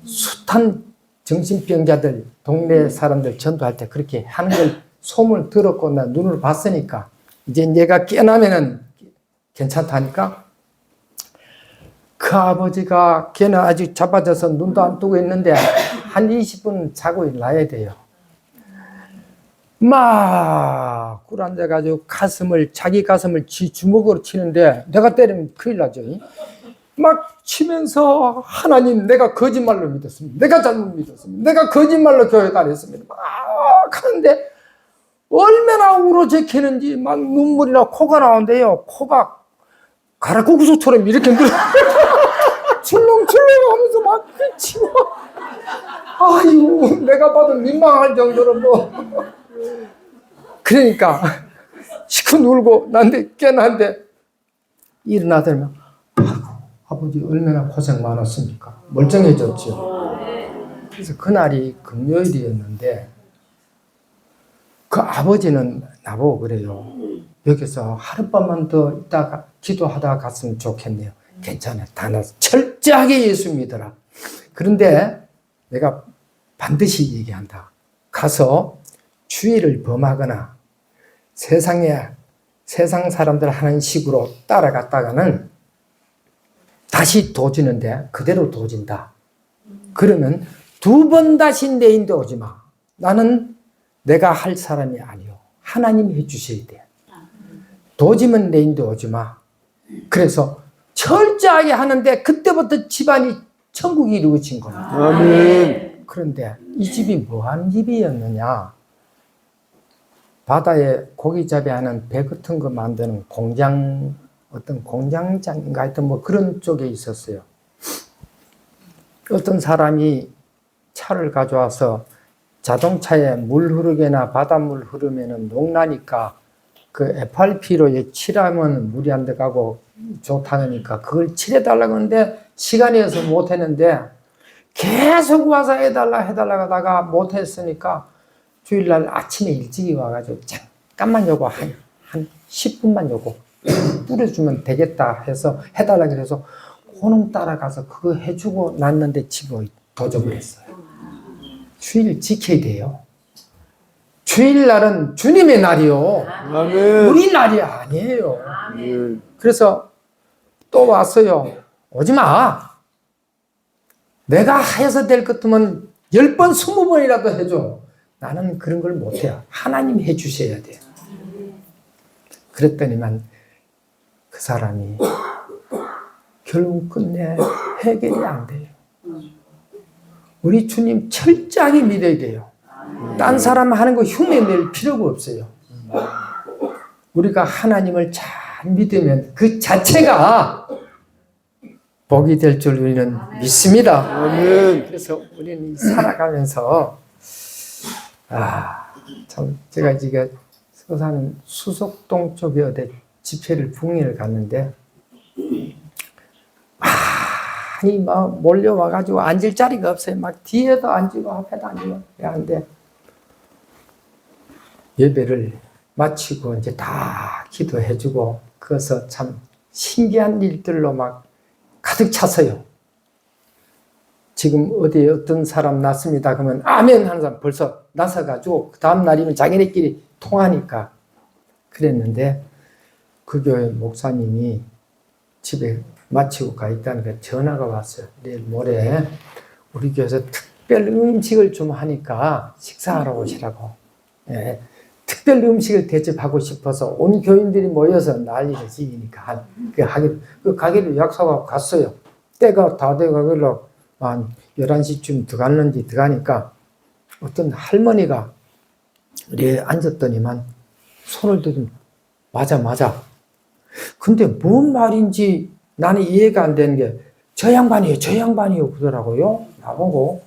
B: 숱한 정신병자들, 동네 사람들 전도할 때 그렇게 하는 걸 소문을 들었고 나 눈으로 봤으니까 이제 얘가 깨나면은 괜찮다니까 그 아버지가 걔는 아직 자빠져서 눈도 안 뜨고 있는데 한 20분 자고 일어나야 돼요. 막 꿇어앉아가지고 자기 가슴을 지 주먹으로 치는데 내가 때리면 큰일 나죠. 막 치면서 하나님 내가 거짓말로 믿었습니다. 내가 잘못 믿었습니다. 내가 거짓말로 교회 다녔습니다. 막 하는데 얼마나 울어제키는지 막 눈물이나 코가 나오는데요. 코가 가라쿠구소처럼 이렇게 출렁출렁 하면서 막 치고 아유 내가 봐도 민망할 정도로 뭐 그러니까 시큰 울고 난데 깨나는데 일어나더니만 아버지 얼마나 고생 많았습니까? 멀쩡해졌죠. 그래서 그날이 금요일이었는데 그 아버지는 나보고 그래요. 여기서 하룻밤만 더 있다가 기도하다 갔으면 좋겠네요. 괜찮아. 다 나 철저하게 예수 믿어라. 그런데 내가 반드시 얘기한다. 가서 주의를 범하거나 세상 사람들 하는 식으로 따라갔다가는 다시 도지는데 그대로 도진다. 그러면 2번 다시 내 인도 오지 마. 나는 내가 할 사람이 아니요. 하나님이 해주셔야 돼. 도지면 내 인도 오지 마. 그래서 철저하게 하는데 그때부터 집안이 천국이 이루어진 겁니다.
A: 아멘.
B: 그런데 이 집이 뭐하는 집이었느냐? 바다에 고기잡이 하는 배 같은 거 만드는 공장, 어떤 공장장인가 하여튼 뭐 그런 쪽에 있었어요. 어떤 사람이 차를 가져와서 자동차에 물 흐르거나 바닷물 흐르면은 녹나니까 그 FRP로 칠하면 물이 안 들어가고 좋다니까 그걸 칠해달라고 하는데 시간이 없어서 못했는데 계속 와서 해달라 하다가 못했으니까 주일날 아침에 일찍이 와가지고 잠깐만 요거 한 10분만 요거 뿌려주면 되겠다 해서 해달라고 해서 그놈 따라가서 그거 해주고 났는데 집을 도져버렸어요. 주일 지켜야 돼요. 주일날은 주님의 날이요.
A: 아멘.
B: 우리 날이 아니에요.
A: 아멘.
B: 그래서 또 왔어요. 오지 마. 내가 해서 될 것 같으면 10번, 20번이라도 해줘. 나는 그런 걸 못해요. 하나님 해주셔야 돼요. 그랬더니만 그 사람이 결국 끝내 해결이 안 돼요. 우리 주님 철저하게 믿어야 돼요. 딴 사람 하는 거 흉내낼 필요가 없어요. 우리가 하나님을 잘 믿으면 그 자체가 복이 될 줄 우리는 믿습니다.
A: 아멘.
B: 그래서 우리는 살아가면서 참 제가 지금 서사는 수석동 쪽에 어디 집회를 붕괴를 갔는데 많이 막 몰려와가지고 앉을 자리가 없어요. 막 뒤에도 앉고 앞에도 앉고 하는데 예배를 마치고 이제 다 기도해주고 그래서 참 신기한 일들로 막 가득 찼어요. 지금 어디에 어떤 사람 났습니다. 그러면 아멘 하는 사람 벌써 나서가지고 그 다음 날이면 자기네끼리 통하니까 그랬는데 그 교회 목사님이 집에 마치고 가 있다니까 전화가 왔어요. 내일 모레 우리 교회에서 특별 음식을 좀 하니까 식사하러 오시라고. 예, 특별 음식을 대접하고 싶어서 온 교인들이 모여서 난리를 지으니까 그 가기로 약속하고 갔어요. 때가 다 돼가길래 한 11시쯤 들어가니까 어떤 할머니가 이렇게 앉았더니만 손을 들면 맞아. 근데 뭔 말인지 나는 이해가 안 되는 게 저 양반이요 그러더라고요. 나보고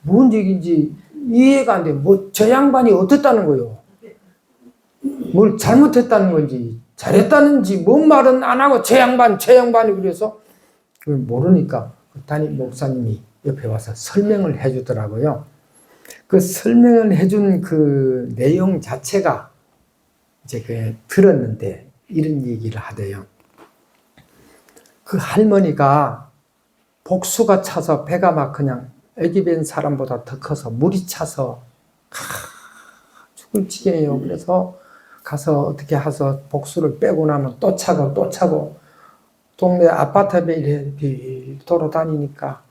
B: 뭔 얘기인지 이해가 안 돼. 뭐 저 양반이 어떻다는 거요? 뭘 잘못했다는 건지 잘했다는지 뭔 말은 안 하고 저 양반이 그래서 모르니까 담임 목사님이 옆에 와서 설명을 해주더라고요. 그 설명을 해준 그 내용 자체가 이제 그 들었는데 이런 얘기를 하대요. 그 할머니가 복수가 차서 배가 막 그냥 애기 뵌 사람보다 더 커서 물이 차서 죽을 지경이에요. 그래서 가서 어떻게 해서 복수를 빼고 나면 또 차고 동네 아파트 매일 돌아다니니까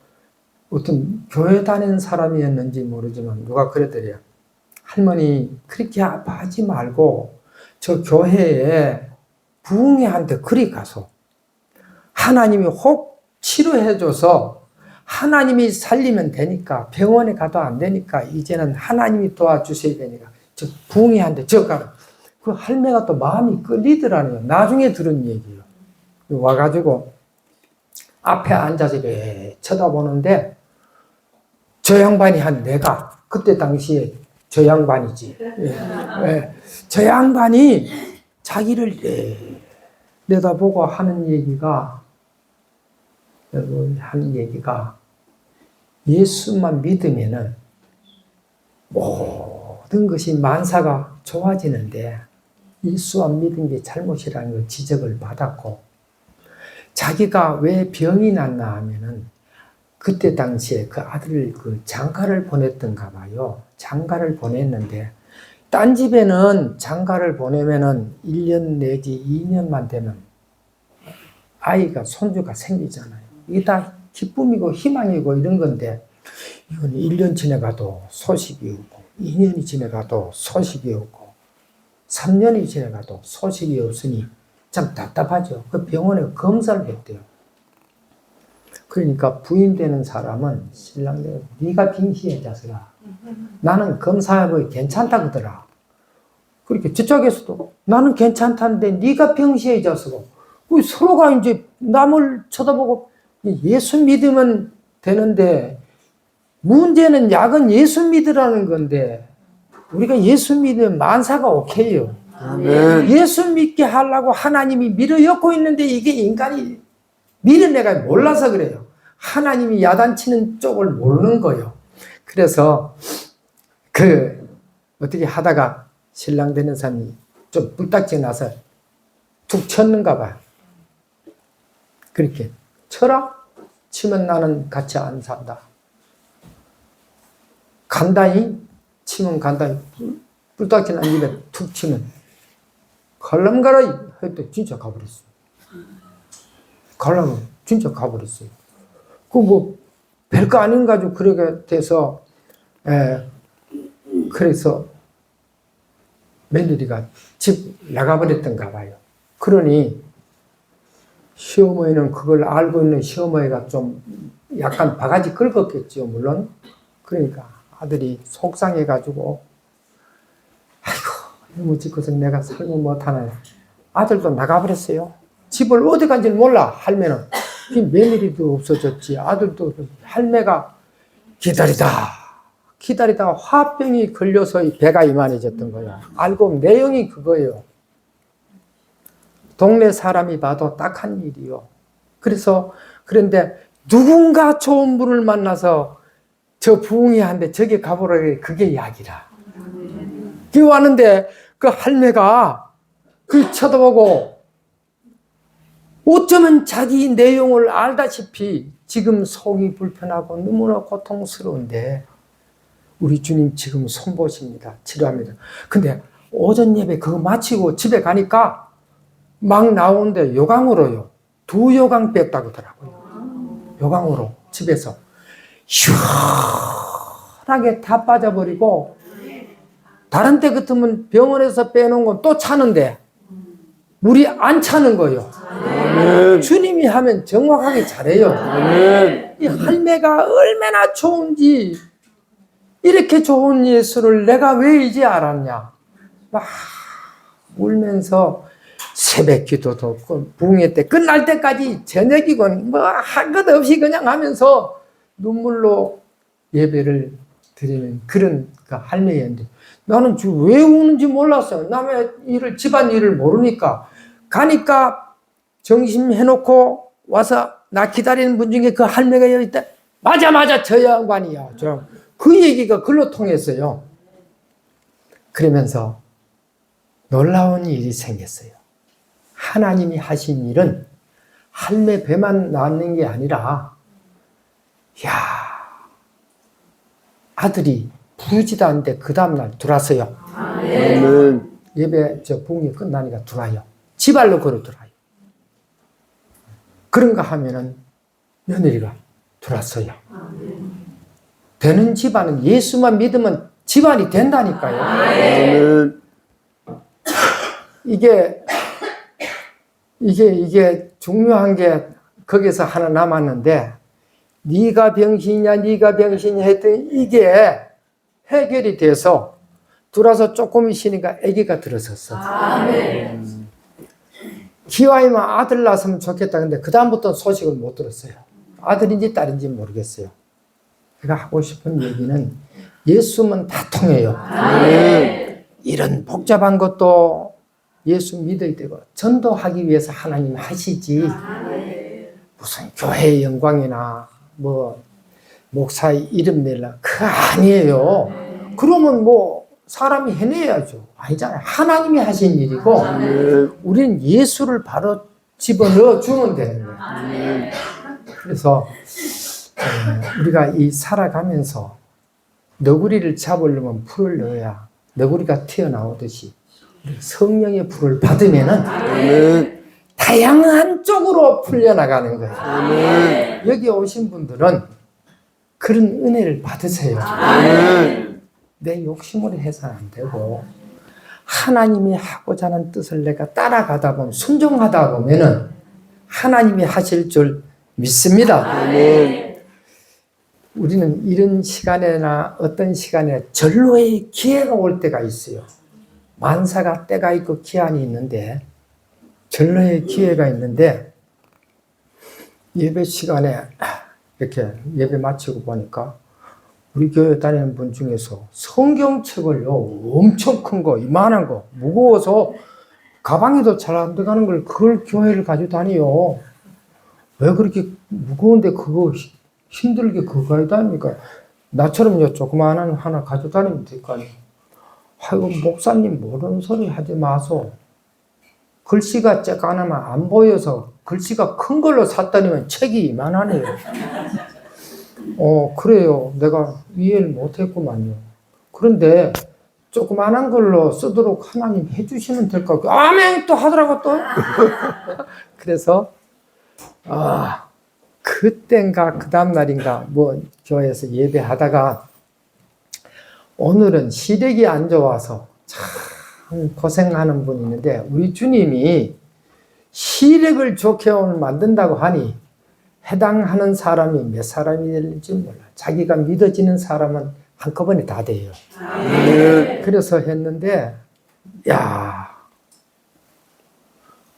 B: 어떤 교회 다니는 사람이었는지 모르지만 누가 그랬더래요. 할머니 그렇게 아파하지 말고 저 교회에 부흥회한테 그리 가서 하나님이 혹 치료해줘서 하나님이 살리면 되니까 병원에 가도 안 되니까 이제는 하나님이 도와주셔야 되니까 저 부흥회한테 저 가라. 그 할매가 또 마음이 끌리더라고요. 나중에 들은 얘기예요. 와가지고 앞에 앉아서 이렇게 쳐다보는데 저 양반이 한 내가 그때 당시에 저 양반이지. 저 양반이 자기를 내다보고 하는 얘기가 여러분 하는 얘기가 예수만 믿으면은 모든 것이 만사가 좋아지는데 예수 안 믿은 게 잘못이라는 걸 지적을 받았고 자기가 왜 병이 났나 하면은 그때 당시에 그 아들을 그 장가를 보냈던가 봐요. 장가를 보냈는데 딴 집에는 장가를 보내면은 1년 내지 2년만 되면 아이가 손주가 생기잖아요. 이게 다 기쁨이고 희망이고 이런 건데 이건 1년 지나가도 소식이 없고 2년이 지나가도 소식이 없고 3년이 지나가도 소식이 없으니 참 답답하죠. 그 병원에 검사를 했대요. 그러니까 부인 되는 사람은 신랑한테 네가 빙시해 자식아. 나는 검사해보니 괜찮다 그러더라. 그렇게 저쪽에서도 나는 괜찮다는데 네가 병시해 자식아. 서로가 이제 남을 쳐다보고 예수 믿으면 되는데 문제는 약은 예수 믿으라는 건데 우리가 예수 믿으면 만사가 오케이요.
A: 아멘.
B: 예수 믿게 하려고 하나님이 밀어엮고 있는데 이게 인간이 밀어내가 몰라서 그래요. 하나님이 야단치는 쪽을 모르는 거예요. 그래서 어떻게 하다가 신랑 되는 사람이 좀 불딱지 나서 툭 쳤는가 봐요. 그렇게 쳐라? 치면 나는 같이 안 산다. 간다니? 치면 간다니. 불딱지 난 입에 툭 치면 갈람가라 했더니 진짜 가버렸어요. 갈라면 진짜 가버렸어요. 별거 아닌 가지고 그렇게 돼서, 그래서 며느리가 집 나가버렸던가 봐요. 그러니 시어머니는 그걸 알고 있는 시어머니가 좀 약간 바가지 긁었겠죠, 물론. 그러니까 아들이 속상해가지고, 아이고, 너무 짓고서 내가 살면 못하네. 아들도 나가버렸어요. 집을 어디 간지는 몰라, 할매는. 며느리도 없어졌지. 아들도 할매가 기다리다가 화병이 걸려서 배가 이만해졌던 거야. 알고 보면 내용이 그거예요. 동네 사람이 봐도 딱한 일이요. 그런데 누군가 좋은 분을 만나서 저 부흥이한데 저기 가보라 그게 약이라. 그 왔는데 그 할매가 그 쳐다보고 어쩌면 자기 내용을 알다시피 지금 속이 불편하고 너무나 고통스러운데 우리 주님 지금 손보십니다. 치료합니다. 근데 오전 예배 그거 마치고 집에 가니까 막 나오는데 요강으로요. 2요강 뺐다고 하더라고요. 요강으로 집에서 시원하게 다 빠져버리고 다른 때 같으면 병원에서 빼놓은 건 또 차는데 물이 안 차는 거예요. 아멘. 주님이 하면 정확하게 잘해요. 아멘. 이 할매가 얼마나 좋은지 이렇게 좋은 예수를 내가 왜 이제 알았냐. 막 울면서 새벽 기도도 부흥회 때 끝날 때까지 저녁이건 뭐 할 것 없이 그냥 하면서 눈물로 예배를 드리는 그런 그 할매였는데 나는 왜 우는지 몰랐어요. 남의 일을 집안 일을 모르니까 가니까 정심해놓고 와서 나 기다리는 분 중에 그 할매가 여기 있다. 맞아 저 양반이야. 그 얘기가 글로 통했어요. 그러면서 놀라운 일이 생겼어요. 하나님이 하신 일은 할매 배만 낳는 게 아니라 아들이 부르지도 않는데 그 다음날 들어왔어요. 아멘. 예배 부흥이 끝나니까 들어와요. 지발로 걸어 들어와요. 그런가 하면은 며느리가 들어왔어요. 되는 집안은 예수만 믿으면 집안이 된다니까요. 아멘. 이게 중요한 게 거기서 하나 남았는데 네가 병신이냐 했더니 이게 해결이 돼서 들어와서 조금 있으니까 아기가 들어섰어. 아멘. 기왕이면 아들 낳았으면 좋겠다. 근데 그 다음부터 소식을 못 들었어요. 아들인지 딸인지 모르겠어요. 제가 하고 싶은 얘기는 예수면 다 통해요. 아멘. 이런 복잡한 것도 예수 믿어야 되고 전도하기 위해서 하나님 하시지. 아멘. 무슨 교회의 영광이나 뭐 목사의 이름 내려 그거 아니에요. 그러면 뭐 사람이 해내야죠. 아니잖아요. 하나님이 하신 일이고 우리는 예수를 바로 집어넣어 주면 되는 거예요. 그래서 우리가 이 살아가면서 너구리를 잡으려면 풀을 넣어야 너구리가 튀어나오듯이 성령의 불을 받으면은 다양한 쪽으로 풀려나가는 거예요. 여기 오신 분들은 그런 은혜를 받으세요. 내 욕심으로 해서는 안 되고 하나님이 하고자 하는 뜻을 내가 따라가다 보면 순종하다 보면은 하나님이 하실 줄 믿습니다. 우리는 이런 시간에나 어떤 시간에 전로의 기회가 올 때가 있어요. 만사가 때가 있고 기한이 있는데 전로의 기회가 있는데 예배 시간에 이렇게 예배 마치고 보니까 우리 교회 다니는 분 중에서 성경책을요 엄청 큰 거, 이만한 거 무거워서 가방에도 잘 안 들어가는 걸 그걸 교회를 가지고 다니요. 왜 그렇게 무거운데 그거 힘들게 그거 가지고 다닙니까? 나처럼요 조그마한 하나 가지고 다니면 될 거 아니에요. 아이고 목사님 모르는 소리 하지 마소. 글씨가 쬐까나면 안 보여서 글씨가 큰 걸로 샀더니만 책이 이만하네요. 그래요. 내가 이해를 못했구만요. 그런데 조그만한 걸로 쓰도록 하나님 해주시면 될 것 같고 아멘 또 하더라고 또. 그래서 그땐가 그 다음 날인가 뭐 교회에서 예배하다가 오늘은 시력이 안 좋아서 참 고생하는 분이 있는데 우리 주님이 시력을 좋게 오늘 만든다고 하니 해당하는 사람이 몇 사람이 될지 몰라. 자기가 믿어지는 사람은 한꺼번에 다 돼요. 그래서 했는데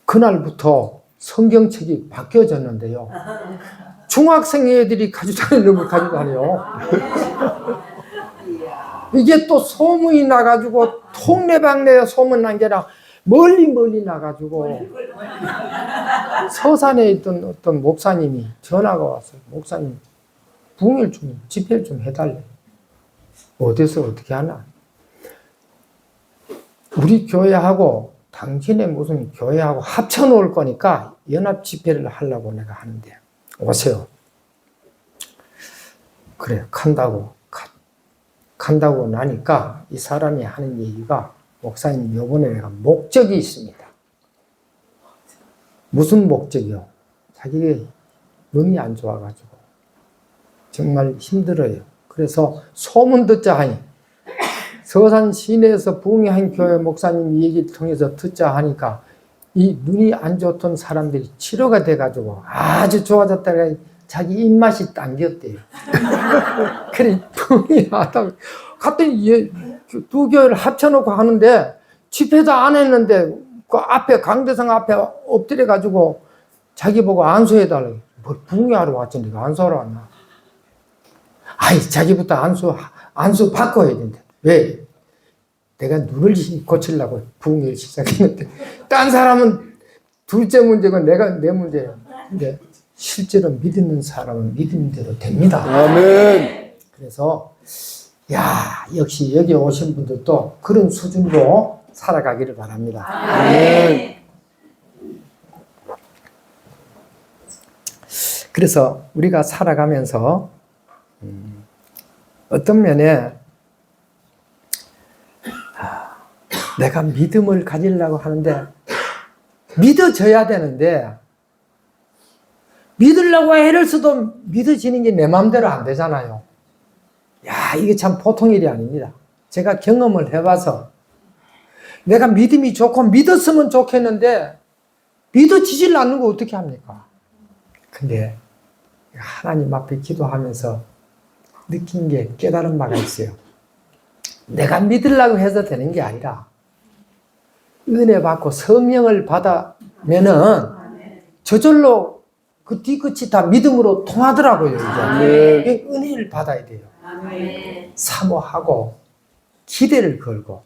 B: 그날부터 성경책이 바뀌어졌는데요. 중학생 애들이 가지고 다니는 걸 가지고 다녀요. 이게 또 소문이 나가지고 통내방내에 소문 난 게 아니라 멀리 나가지고 서산에 있던 어떤 목사님이 전화가 왔어요. 목사님 부흥일 좀 집회를 좀 해달래. 어디서 어떻게 하나? 우리 교회하고 당신의 무슨 교회하고 합쳐놓을 거니까 연합 집회를 하려고 내가 하는데 오세요. 그래 간다고 나니까 이 사람이 하는 얘기가 목사님 요번에 내가 목적이 있습니다. 무슨 목적이요? 자기 눈이 안 좋아가지고 정말 힘들어요. 그래서 소문 듣자 하니 서산 시내에서 부흥의 교회 목사님 얘기를 통해서 듣자 하니까 이 눈이 안 좋던 사람들이 치료가 돼가지고 아주 좋아졌다가 자기 입맛이 당겼대요. 그래 부흥이 하다가 갔더니 두 교회를 합쳐놓고 하는데 집회도 안 했는데 그 앞에 강대상 앞에 엎드려가지고 자기 보고 안수해달라고. 뭐 부흥회하러 왔지 내가 안수하러 왔나. 아이 자기부터 안수 바꿔야 된다. 왜? 내가 눈을 고치려고 부흥회를 시작했는데 딴 사람은 둘째 문제고 내 문제예요. 근데 실제로 믿는 사람은 믿음대로 됩니다.
A: 아멘.
B: 그래서 역시 여기 오신 분들도 그런 수준으로 살아가기를 바랍니다.
A: 아멘.
B: 그래서 우리가 살아가면서 어떤 면에 내가 믿음을 가지려고 하는데 믿어져야 되는데 믿으려고 애를 써도 믿어지는 게 내 마음대로 안 되잖아요. 이게 참 보통 일이 아닙니다. 제가 경험을 해봐서 내가 믿음이 좋고 믿었으면 좋겠는데 믿어지질 않는 거 어떻게 합니까? 근데 하나님 앞에 기도하면서 느낀 게 깨달은 바가 있어요. 내가 믿으려고 해서 되는 게 아니라 은혜 받고 성령을 받으면은 저절로 그 뒤끝이 다 믿음으로 통하더라고요. 이게 은혜를 받아야 돼요. 사모하고 기대를 걸고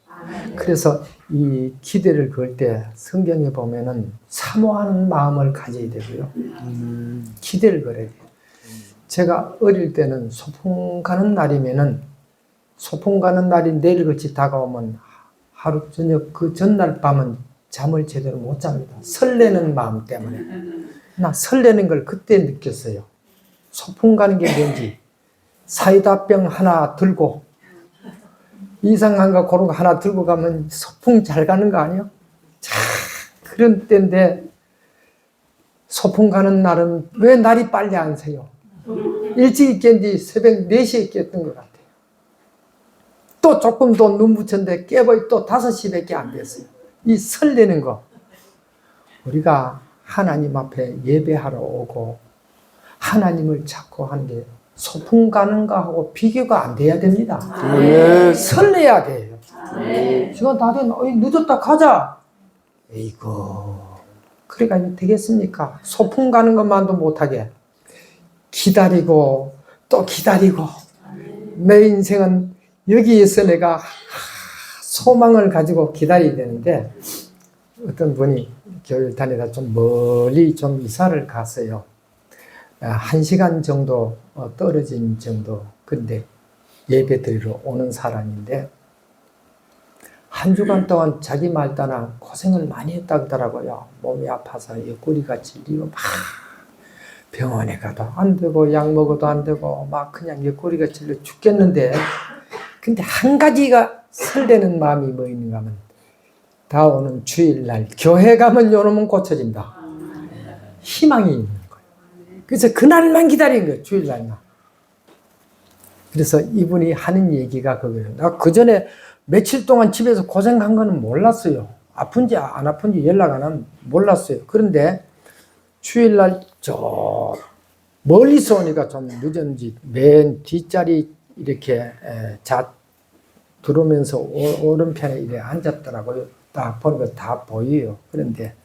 B: 그래서 이 기대를 걸 때 성경에 보면은 사모하는 마음을 가져야 되고요. 기대를 걸어야 돼요. 제가 어릴 때는 소풍 가는 날이면은 소풍 가는 날이 내일같이 다가오면 하루 저녁 그 전날 밤은 잠을 제대로 못 잡니다. 설레는 마음 때문에. 나 설레는 걸 그때 느꼈어요. 소풍 가는 게 뭔지. 사이다병 하나 들고 이상한 거 그런 거 하나 들고 가면 소풍 잘 가는 거 아니에요? 자, 그런 때인데 소풍 가는 날은 왜 날이 빨리 안 새요? 일찍 깼는지 새벽 4시에 깼던 것 같아요. 또 조금 더 눈 붙였는데 깨보니 또 5시밖에 안 됐어요. 이 설레는 거. 우리가 하나님 앞에 예배하러 오고 하나님을 찾고 하는 게 소풍 가는 거하고 비교가 안 돼야 됩니다. 설레야 돼요. 시간 다 됐나? 늦었다 가자. 에이구. 그래가 되겠습니까? 소풍 가는 것만도 못하게 기다리고 또 기다리고 내 인생은 여기에서 내가 소망을 가지고 기다려야 되는데 어떤 분이 교회를 다니다 좀 멀리 좀 이사를 갔어요. 1시간 정도 떨어진 정도. 근데 예배 드리러 오는 사람인데 한 주간 동안 자기 말 따라 고생을 많이 했다 그러더라고요. 몸이 아파서 옆구리가 질리고 막 병원에 가도 안 되고 약 먹어도 안 되고 막 그냥 옆구리가 질려 죽겠는데 근데 한 가지가 설레는 마음이 뭐 있는가 하면 다오는 주일날 교회 가면 요놈은 고쳐진다. 희망이 있는 거예요. 그래서 그날만 기다린 거예요. 주일날만. 그래서 이분이 하는 얘기가 그거예요. 나 그전에 며칠 동안 집에서 고생한 거는 몰랐어요. 아픈지 안 아픈지 연락 안 하면 몰랐어요. 그런데 주일날 저 멀리서 오니까 좀 늦었는지 맨 뒷자리 이렇게 들어오면서 오른편에 이렇게 앉았더라고요. 딱 보니까 다 보여요. 그런데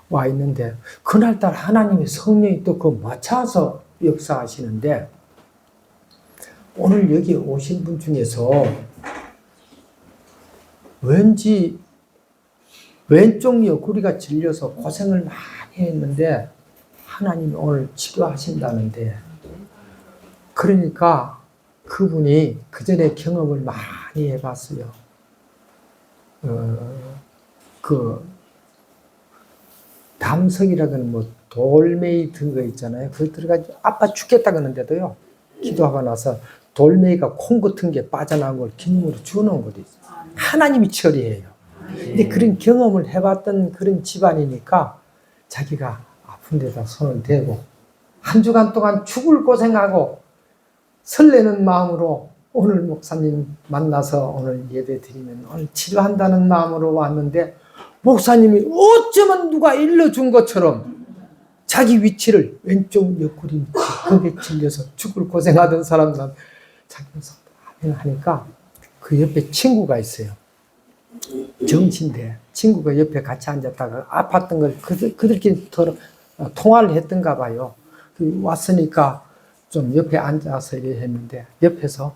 B: 와 있는데 그날따라 하나님의 성령이 또 그 맞춰서 역사하시는데 오늘 여기 오신 분 중에서 왠지 왼쪽 옆구리가 질려서 고생을 많이 했는데 하나님이 오늘 치료하신다는데 그러니까 그분이 그전에 경험을 많이 해봤어요. 담석이라는 뭐 돌멩이 든 거 있잖아요. 그걸 들어가지고 아파 죽겠다 그러는데도요. 기도하고 나서 돌멩이가 콩 같은 게 빠져나온 걸 기념으로 주워놓은 것도 있어요. 하나님이 처리해요. 근데 그런 경험을 해봤던 그런 집안이니까 자기가 아픈 데다 손을 대고 한 주간 동안 죽을 고생하고 설레는 마음으로 오늘 목사님 만나서 오늘 예배 드리면 오늘 치료한다는 마음으로 왔는데 목사님이 어쩌면 누가 일러준 것처럼 자기 위치를 왼쪽 옆구리 거기에 질려서 죽을 고생하던 사람들 자기가 아멘 하니까 그 옆에 친구가 있어요. 정신대 친구가 옆에 같이 앉았다가 아팠던 걸 그들끼리 통화를 했던가 봐요. 왔으니까 좀 옆에 앉아서 이래 했는데 옆에서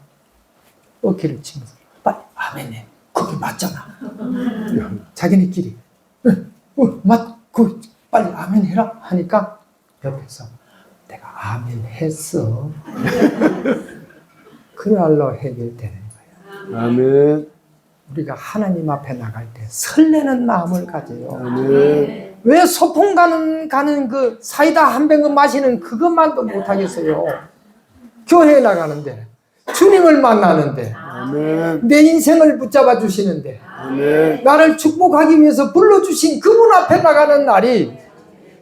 B: 어깨를 치면서 빨리 아멘해. 거기 맞잖아. 자기네끼리 맞고 빨리 아멘 해라 하니까 옆에서 내가 아멘 했어. 그날로 해결되는 거예요.
A: 아멘.
B: 우리가 하나님 앞에 나갈 때 설레는 마음을 가져요.
A: 아멘.
B: 왜 소풍 가는 그 사이다 한 병 마시는 그것만도 못하겠어요. 교회에 나가는데 주님을 만나는데
A: 아멘.
B: 내 인생을 붙잡아 주시는데
A: 아멘.
B: 나를 축복하기 위해서 불러주신 그분 앞에 나가는 날이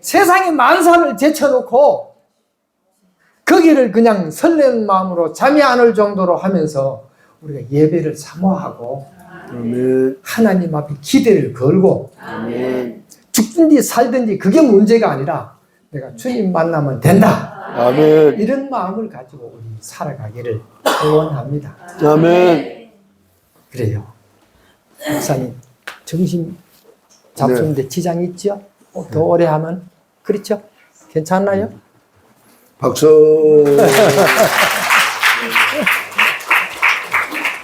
B: 세상의 만사를 제쳐놓고 거기를 그냥 설레는 마음으로 잠이 안 올 정도로 하면서 우리가 예배를 사모하고
A: 아멘.
B: 하나님 앞에 기대를 걸고
A: 아멘.
B: 죽든지 살든지 그게 문제가 아니라 내가 주님 만나면 된다.
A: 아멘.
B: 이런 마음을 가지고 우리 살아가기를 소원합니다.
A: 아멘.
B: 그래요. 목사님 정신 잡수는데 지장이 있죠? 더 오래 하면 그렇죠? 괜찮나요?
A: 박수.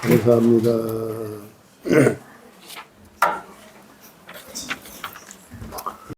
A: 감사합니다.